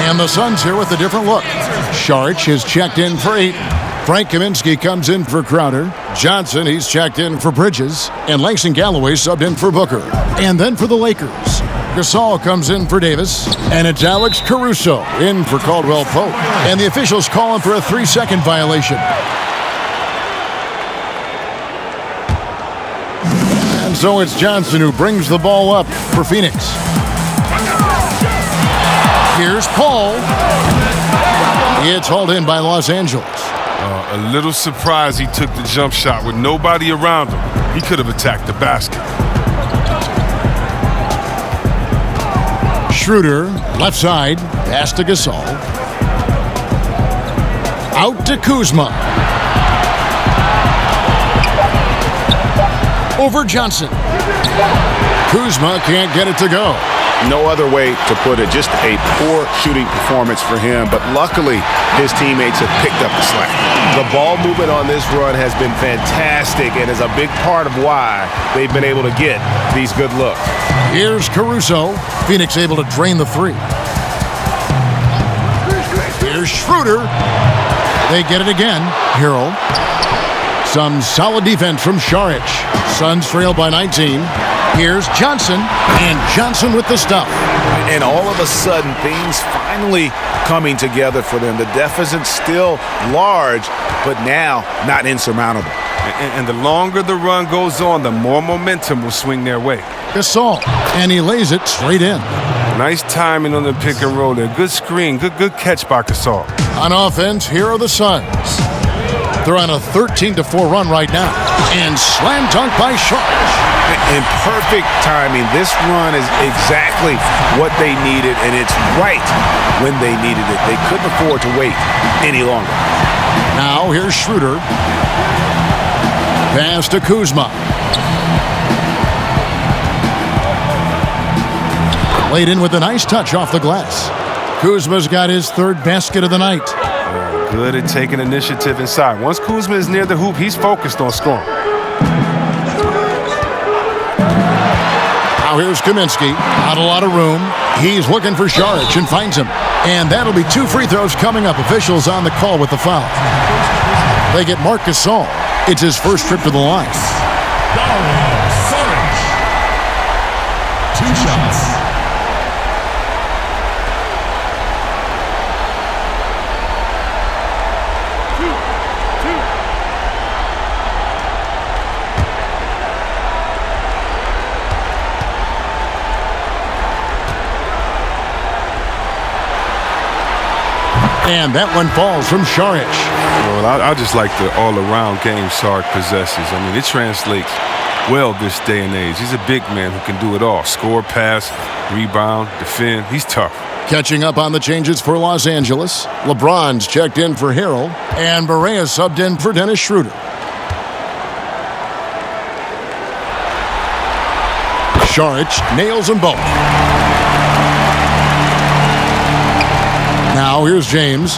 And the Suns here with a different look. Saric is checked in for Ayton. Frank Kaminsky comes in for Crowder. Johnson, he's checked in for Bridges. And Langston Galloway subbed in for Booker. And then for the Lakers, Gasol comes in for Davis. And it's Alex Caruso in for Caldwell Pope. And the officials call him for a 3-second violation. And so it's Johnson who brings the ball up for Phoenix. Here's Paul. It's hauled in by Los Angeles. A little surprised he took the jump shot with nobody around him. He could have attacked the basket. Schroeder, left side, pass to Gasol. Out to Kuzma. Over Johnson. Kuzma can't get it to go. No other way to put it, just a poor shooting performance for him, but luckily his teammates have picked up the slack. The ball movement on this run has been fantastic and is a big part of why they've been able to get these good looks. Here's Caruso. Phoenix able to drain the three. Here's Schroeder. They get it again. Harrell. Some solid defense from Saric. Suns trail by 19. Here's Johnson, and Johnson with the stuff. And all of a sudden, things finally coming together for them. The deficit's still large, but now not insurmountable. And the longer the run goes on, the more momentum will swing their way. Gasol, and he lays it straight in. Nice timing on the pick and roll there. Good screen, good catch by Gasol. On offense, here are the Suns. They're on a 13-4 run right now. And slam dunk by Saric. In perfect timing. This run is exactly what they needed, and it's right when they needed it. They couldn't afford to wait any longer. Now here's Schroeder. Pass to Kuzma. Laid in with a nice touch off the glass. Kuzma's got his third basket of the night. Good at taking initiative inside. Once Kuzma is near the hoop, he's focused on scoring. Now here's Kaminsky. Not a lot of room. He's looking for Šarić and finds him. And that'll be 2 free throws coming up. Officials on the call with the foul. They get Marc Gasol. It's his first trip to the line. Šarić. 2 shots. And that one falls from Šarić. Well, I just like the all-around game Sark possesses. I mean, it translates well this day and age. He's a big man who can do it all. Score, pass, rebound, defend. He's tough. Catching up on the changes for Los Angeles. LeBron's checked in for Harrell. And Barea subbed in for Dennis Schroeder. Šarić nails them both. Now here's James.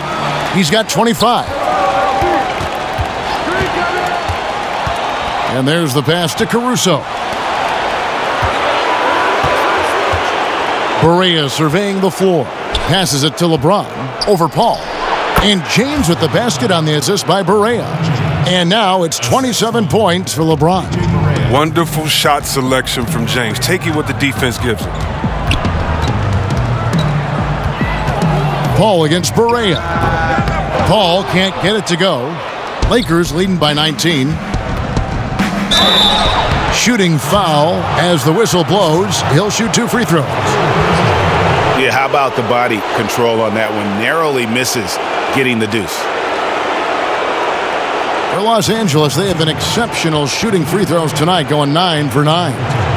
He's got 25. And there's the pass to Caruso. Barea surveying the floor. Passes it to LeBron over Paul. And James with the basket on the assist by Barea. And now it's 27 points for LeBron. Wonderful shot selection from James. Taking what the defense gives him. Paul against Barea. Paul can't get it to go. Lakers leading by 19. Shooting foul as the whistle blows. He'll shoot 2 free throws. Yeah, how about the body control on that one? Narrowly misses getting the deuce. For Los Angeles, they have been exceptional shooting free throws tonight, going 9 for 9.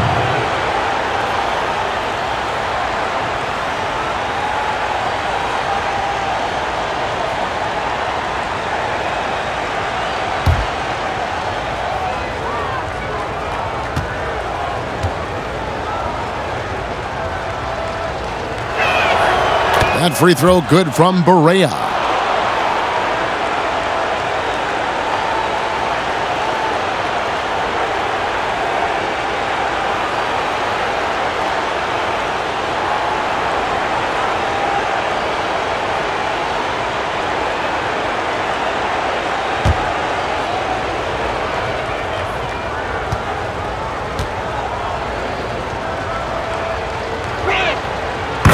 That free throw good from Barea.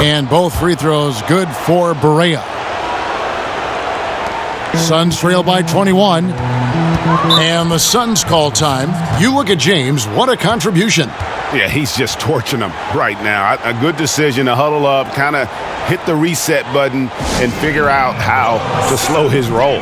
And both free throws good for Barea. Suns trail by 21. And the Suns call time. You look at James, what a contribution. Yeah, he's just torching them right now. A good decision to huddle up, kind of hit the reset button, and figure out how to slow his roll.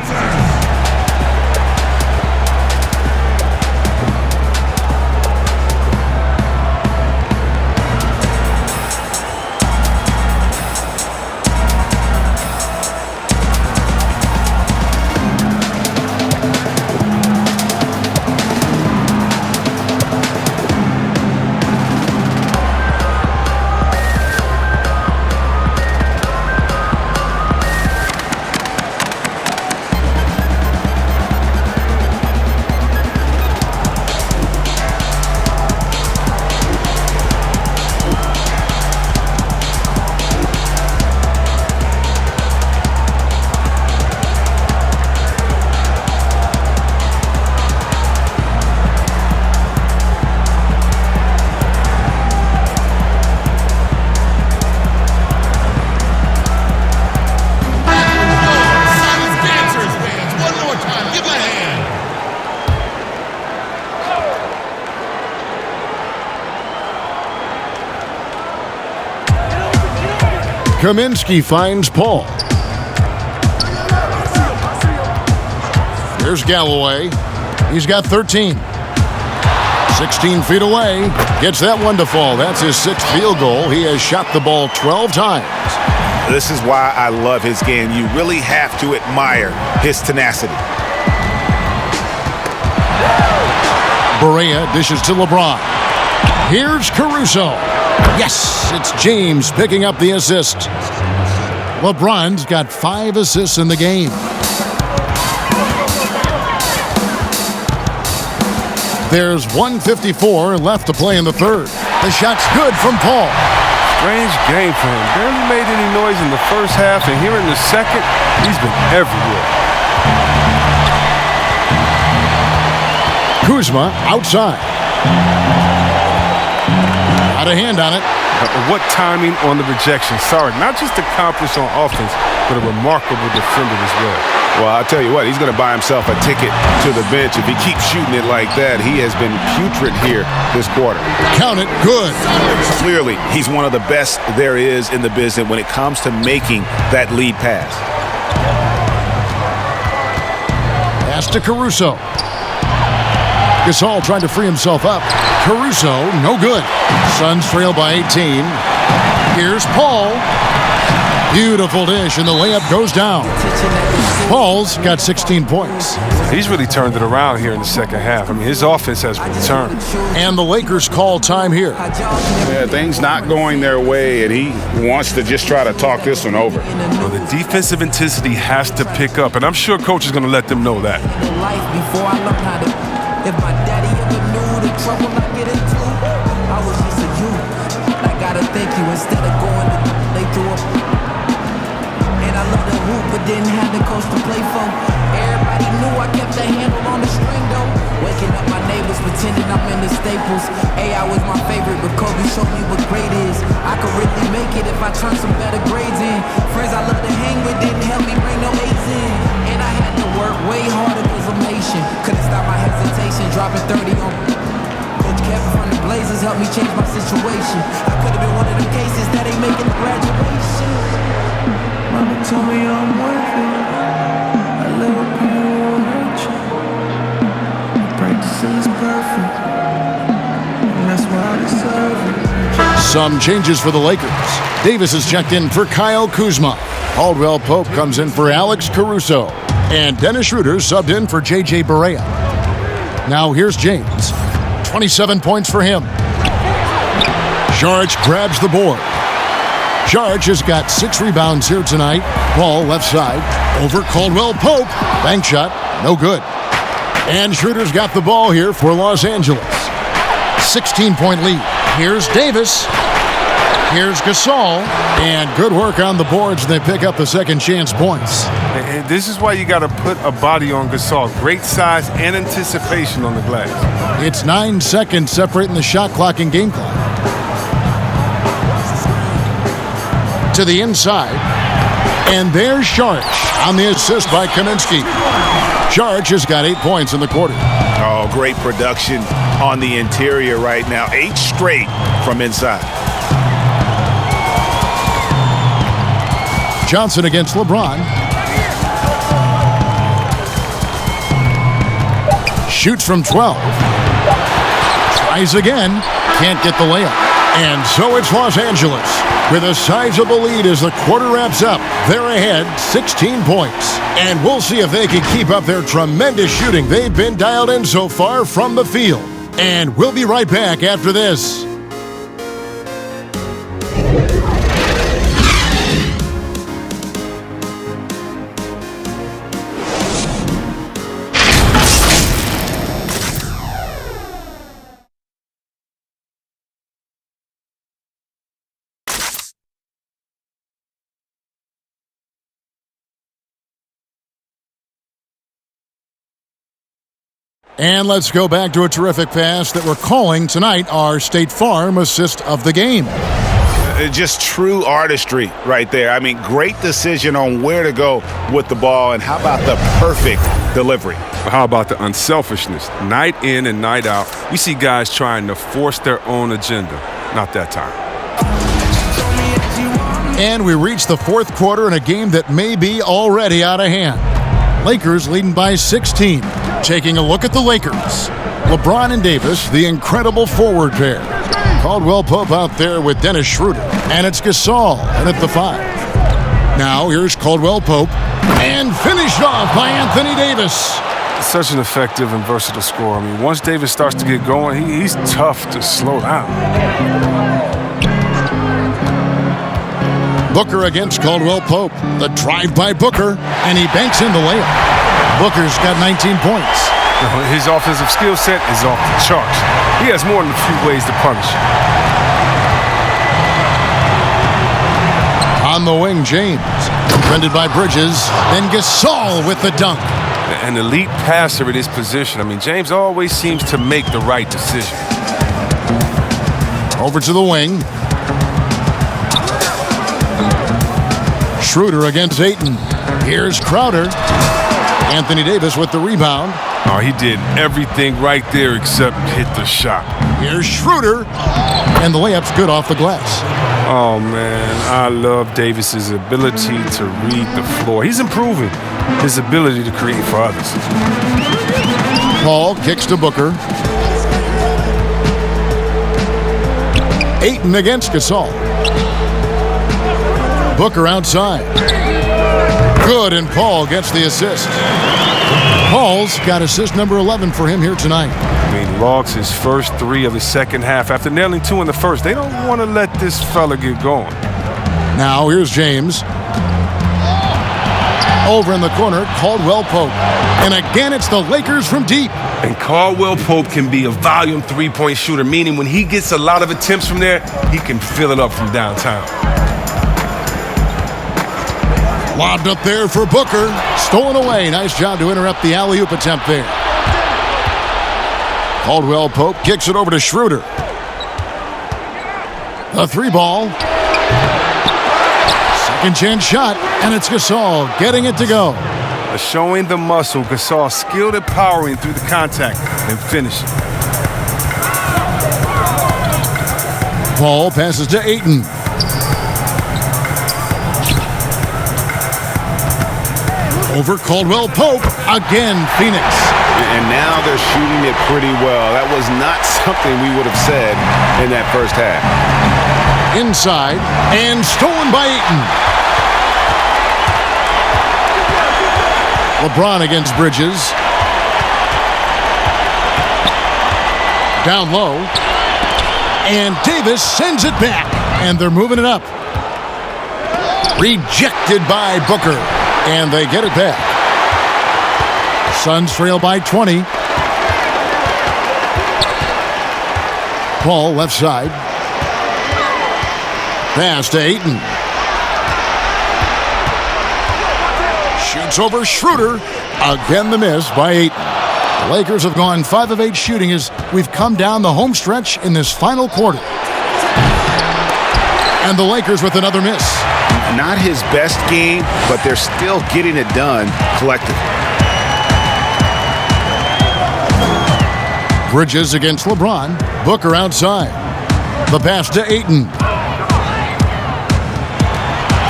Kaminsky finds Paul. Here's Galloway. He's got 13. 16 feet away. Gets that one to fall. That's his 6th field goal. He has shot the ball 12 times. This is why I love his game. You really have to admire his tenacity. Barea dishes to LeBron. Here's Caruso. Yes, it's James picking up the assist. LeBron's got 5 assists in the game. There's 1:54 left to play in the third. The shot's good from Paul. Strange game for him. Barely made any noise in the first half, and here in the second, he's been everywhere. Kuzma outside. Got a hand on it. What timing on the rejection. Sorry, not just accomplished on offense, but a remarkable defender as well. Well, I'll tell you what, he's going to buy himself a ticket to the bench. If he keeps shooting it like that, he has been putrid here this quarter. Count it, good. Clearly, he's one of the best there is in the business when it comes to making that lead pass. Pass to Caruso. Gasol trying to free himself up. Caruso, no good. Suns trail by 18. Here's Paul. Beautiful dish, and the layup goes down. Paul's got 16 points. He's really turned it around here in the second half. I mean, his offense has returned. And the Lakers call time here. Yeah, things not going their way, and he wants to just try to talk this one over. Well, the defensive intensity has to pick up, and I'm sure coach is going to let them know that. If my daddy ever knew the trouble I get into, I was just a youth. I gotta thank you instead of going to play through a. And I love the hoop, but didn't have the coach to play for. Everybody knew I kept the handle on the string though. Waking up my neighbors, pretending I'm in the Staples. AI was my favorite, but Kobe showed me what great is. I could really make it if I turned some better grades in. Friends I love to hang with didn't help me bring no A's in. And I had to work way harder than summation. Couldn't stop my hesitation, dropping 30 on. Coach Kevin from the Blazers helped me change my situation. I could have been one of them cases that ain't making the graduation. Mama told me I'm worth it. A little people won't hurt you. Practicing is perfect, and that's why I deserve it. Some changes for the Lakers. Davis is checked in for Kyle Kuzma. Caldwell Pope comes in for Alex Caruso. And Dennis Schroeder subbed in for J.J. Barea. Now here's James. 27 points for him. Saric grabs the board. Saric has got 6 rebounds here tonight. Ball left side. Over Caldwell Pope. Bank shot. No good. And Schroeder's got the ball here for Los Angeles. 16-point lead. Here's Davis. Here's Gasol. And good work on the boards. They pick up the second chance points. And this is why you got to put a body on Gasol. Great size and anticipation on the glass. It's 9 seconds separating the shot clock and game clock. To the inside. And there's Saric on the assist by Kaminsky. Saric has got 8 points in the quarter. Oh, great production on the interior right now. 8 straight from inside. Johnson against LeBron. Shoots from 12. Tries again. Can't get the layup. And so it's Los Angeles with a sizable lead as the quarter wraps up. They're ahead 16 points. And we'll see if they can keep up their tremendous shooting they've been dialed in so far from the field. And we'll be right back after this. And let's go back to a terrific pass that we're calling tonight our State Farm assist of the game. Just true artistry right there. I mean, great decision on where to go with the ball, and how about the perfect delivery? How about the unselfishness? Night in and night out, we see guys trying to force their own agenda. Not that time. And we reach the fourth quarter in a game that may be already out of hand. Lakers leading by 16. Taking a look at the Lakers. LeBron and Davis, the incredible forward pair. Caldwell Pope out there with Dennis Schroeder. And it's Gasol in at the 5. Now here's Caldwell Pope. And finished off by Anthony Davis. Such an effective and versatile scorer. I mean, once Davis starts to get going, he's tough to slow down. Booker against Caldwell Pope. The drive by Booker, and he banks in the layup. Booker's got 19 points. His offensive skill set is off the charts. He has more than a few ways to punish. On the wing, James. Defended by Bridges. Then Gasol with the dunk. An elite passer at his position. I mean, James always seems to make the right decision. Over to the wing. Schroeder against Ayton. Here's Crowder. Anthony Davis with the rebound. Oh, he did everything right there except hit the shot. Here's Schroeder. And the layup's good off the glass. Oh, man, I love Davis's ability to read the floor. He's improving his ability to create for others. Paul kicks to Booker. Ayton against Gasol. Booker outside. Good, and Paul gets the assist. Paul's got assist number 11 for him here tonight. I mean, logs his first 3 of the second half after nailing 2 in the first. They don't want to let this fella get going. Now here's James. Over in the corner, Caldwell Pope. And again, it's the Lakers from deep. And Caldwell Pope can be a volume three-point shooter, meaning when he gets a lot of attempts from there, he can fill it up from downtown. Lobbed up there for Booker. Stolen away. Nice job to interrupt the alley-oop attempt there. Caldwell Pope kicks it over to Schroeder. The 3-ball. Second chance shot, and it's Gasol getting it to go. Showing the muscle, Gasol skilled at powering through the contact and finishing. Paul passes to Ayton. Over Caldwell Pope. Again, Phoenix. And now they're shooting it pretty well. That was not something we would have said in that first half. Inside, and stolen by Ayton. LeBron against Bridges. Down low. And Davis sends it back. And they're moving it up. Rejected by Booker. And they get it back. Suns trail by 20. Paul left side. Pass to Ayton. Shoots over Schroeder. Again the miss by Ayton. The Lakers have gone 5 of 8 shooting as we've come down the home stretch in this final quarter. And the Lakers with another miss. Not his best game, but they're still getting it done collectively. Bridges against LeBron. Booker outside. The pass to Ayton.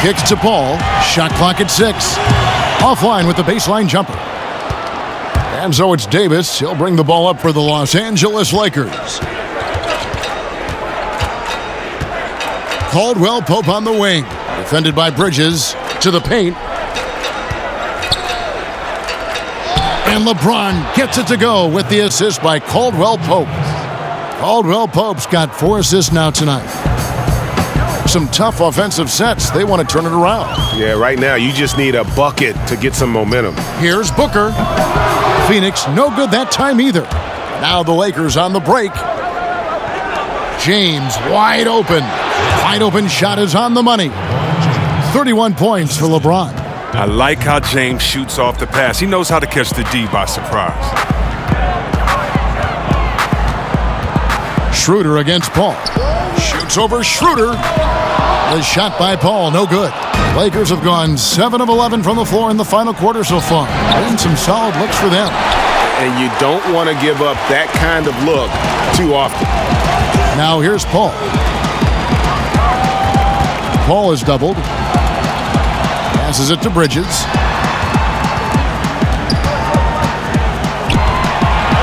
Kicks to Paul. Shot clock at 6. Offline with the baseline jumper. And so it's Davis. He'll bring the ball up for the Los Angeles Lakers. Caldwell Pope on the wing. Defended by Bridges to the paint. And LeBron gets it to go with the assist by Caldwell Pope. Caldwell Pope's got 4 assists now tonight. Some tough offensive sets. They want to turn it around. Yeah, right now you just need a bucket to get some momentum. Here's Booker. Phoenix no good that time either. Now the Lakers on the break. James wide open. Wide open shot is on the money. 31 points for LeBron. I like how James shoots off the pass. He knows how to catch the D by surprise. Schroeder against Paul. Shoots over Schroeder. The shot by Paul, no good. Lakers have gone 7 of 11 from the floor in the final quarter so far. And some solid looks for them. And you don't want to give up that kind of look too often. Now here's Paul. Paul is doubled. Passes it to Bridges.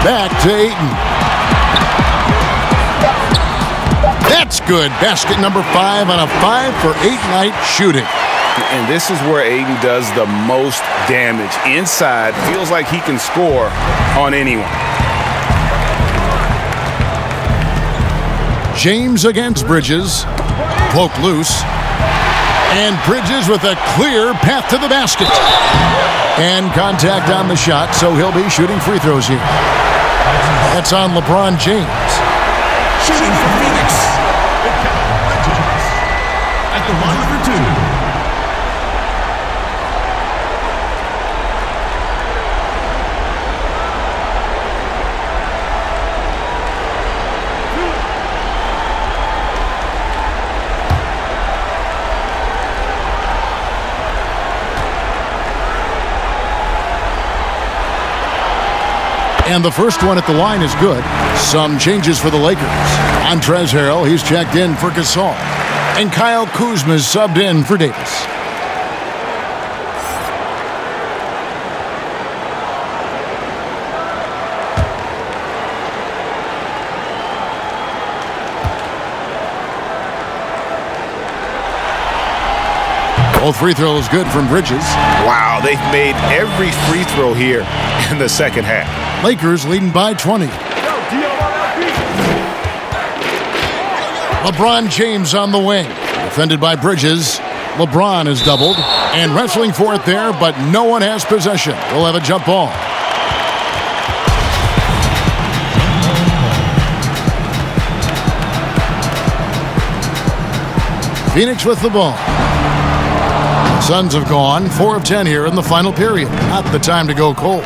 Back to Ayton. That's good. Basket number 5 on a 5-for-8 night shooting. And this is where Ayton does the most damage. Inside, feels like he can score on anyone. James against Bridges. Poke loose. And Bridges with a clear path to the basket. And contact on the shot, so he'll be shooting free throws here. That's on LeBron James. Shooting for Phoenix. At the line for 2. And the first one at the line is good. Some changes for the Lakers. Montrezl Harrell, he's checked in for Gasol. And Kyle Kuzma is subbed in for Davis. Both free throws good from Bridges. Wow, they've made every free throw here in the second half. Lakers leading by 20. LeBron James on the wing. Defended by Bridges. LeBron is doubled. And wrestling for it there, but no one has possession. We'll have a jump ball. Phoenix with the ball. Suns have gone 4 of 10 here in the final period. Not the time to go cold.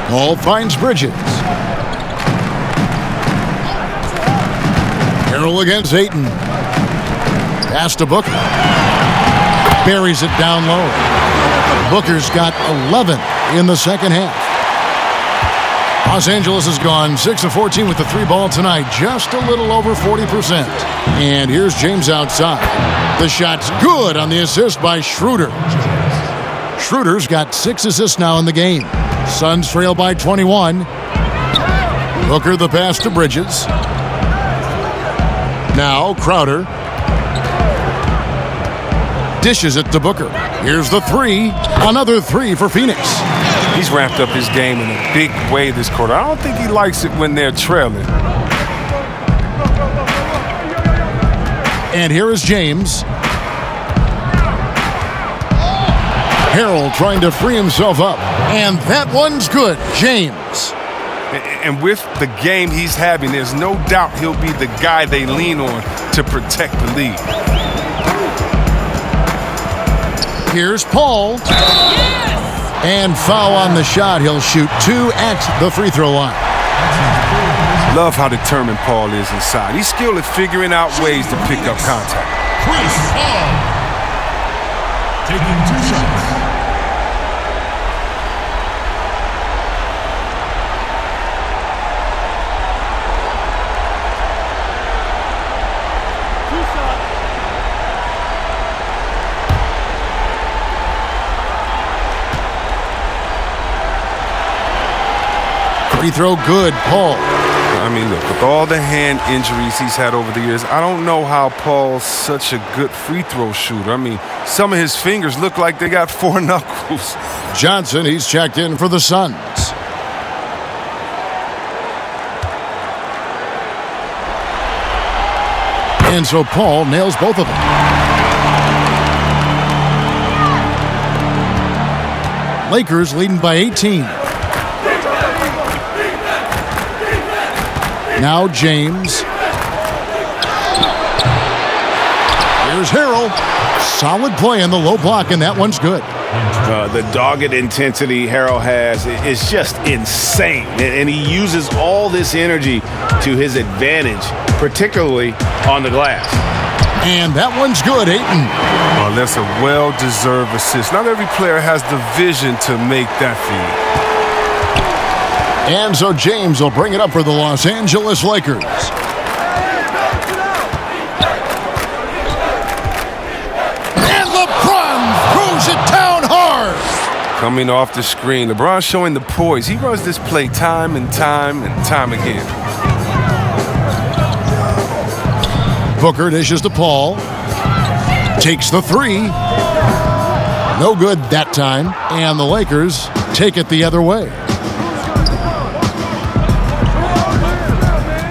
Paul finds Bridges. Harrell against Ayton. Pass to Booker. Buries it down low. Booker's got 11 in the second half. Los Angeles has gone 6 of 14 with the 3-ball tonight. Just a little over 40%. And here's James outside. The shot's good on the assist by Schroeder. Schroeder's got 6 assists now in the game. Suns trail by 21. Booker the pass to Bridges. Now Crowder. Dishes it to Booker. Here's the 3. Another 3 for Phoenix. He's ramped up his game in a big way this quarter. I don't think he likes it when they're trailing. And here is James. Harrell trying to free himself up. And that one's good. James. And with the game he's having, there's no doubt he'll be the guy they lean on to protect the lead. Here's Paul. And foul on the shot. He'll shoot 2 at the free throw line. Love how determined Paul is inside. He's skilled at figuring out ways to pick up contact. Chris Paul taking 2 shots. Free throw good, Paul. I mean, look, with all the hand injuries he's had over the years, I don't know how Paul's such a good free throw shooter. I mean, some of his fingers look like they got 4 knuckles. Johnson, he's checked in for the Suns. And so Paul nails both of them. Lakers leading by 18. Now James. Here's Harrell. Solid play in the low block, and that one's good. The dogged intensity Harrell has is just insane. And he uses all this energy to his advantage, particularly on the glass. And that one's good, Ayton. Well, that's a well-deserved assist. Not every player has the vision to make that feed. And so James will bring it up for the Los Angeles Lakers. And LeBron throws it down hard. Coming off the screen, LeBron showing the poise. He runs this play time and time and time again. Booker dishes to Paul. Takes the 3. No good that time. And the Lakers take it the other way.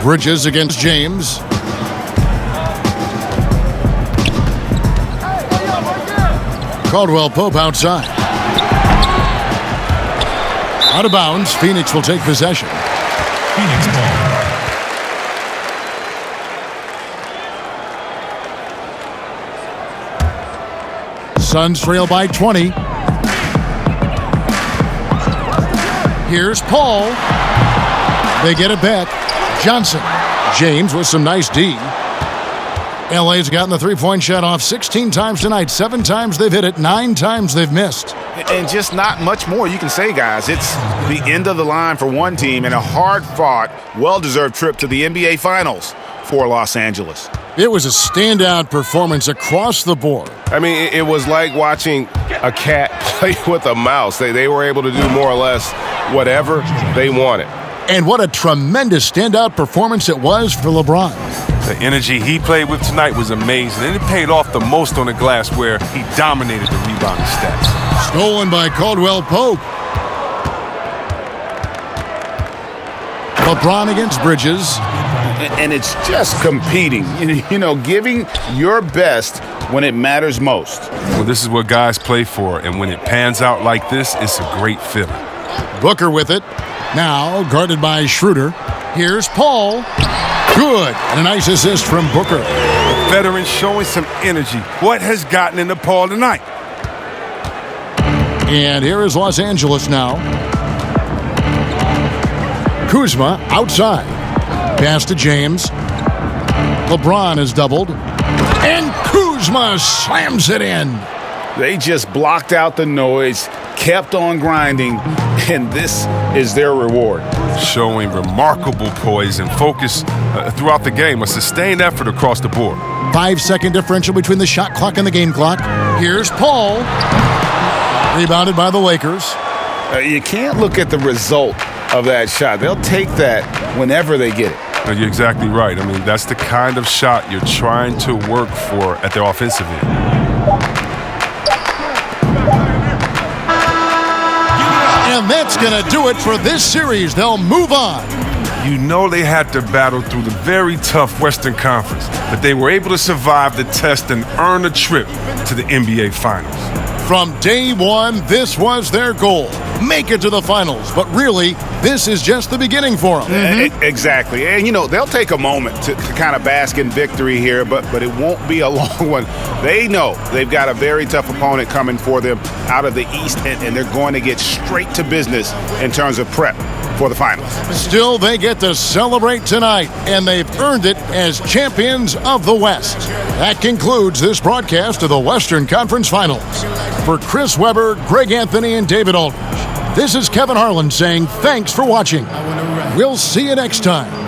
Bridges against James. Caldwell Pope outside. Out of bounds. Phoenix will take possession. Phoenix ball. Suns trail by 20. Here's Paul. They get it back. Johnson. James with some nice D. LA's gotten the three-point shot off 16 times tonight. 7 times they've hit it, 9 times they've missed. And just not much more you can say, guys. It's the end of the line for one team and a hard-fought, well-deserved trip to the NBA Finals for Los Angeles. It was a standout performance across the board. I mean, it was like watching a cat play with a mouse. They were able to do more or less whatever they wanted. And what a tremendous standout performance it was for LeBron. The energy he played with tonight was amazing, and it paid off the most on the glass where he dominated the rebounding stats. Stolen by Caldwell Pope. LeBron against Bridges. And it's just competing, giving your best when it matters most. Well, this is what guys play for, and when it pans out like this, it's a great feeling. Booker with it. Now guarded by Schroeder. Here's Paul. Good. And a nice assist from Booker. The veteran showing some energy. What has gotten into Paul tonight? And here is Los Angeles now. Kuzma outside. Pass to James. LeBron is doubled. And Kuzma slams it in. They just blocked out the noise, kept on grinding, and this is their reward. Showing remarkable poise and focus throughout the game. A sustained effort across the board. 5-second differential between the shot clock and the game clock. Here's Paul. Rebounded by the Lakers. You can't look at the result of that shot. They'll take that whenever they get it. You're exactly right. I mean, that's the kind of shot you're trying to work for at the offensive end. And that's going to do it for this series. They'll move on. You know they had to battle through the very tough Western Conference, but they were able to survive the test and earn a trip to the NBA Finals. From day one, this was their goal. Make it to the finals. But really, this is just the beginning for them. Mm-hmm. Exactly. And, they'll take a moment to kind of bask in victory here, but it won't be a long one. They know they've got a very tough opponent coming for them out of the East, and they're going to get straight to business in terms of prep for the finals. Still, they get to celebrate tonight, and they've earned it as champions of the West. That concludes this broadcast of the Western Conference Finals. For Chris Webber, Greg Anthony, and David Aldridge, this is Kevin Harlan saying thanks for watching. We'll see you next time.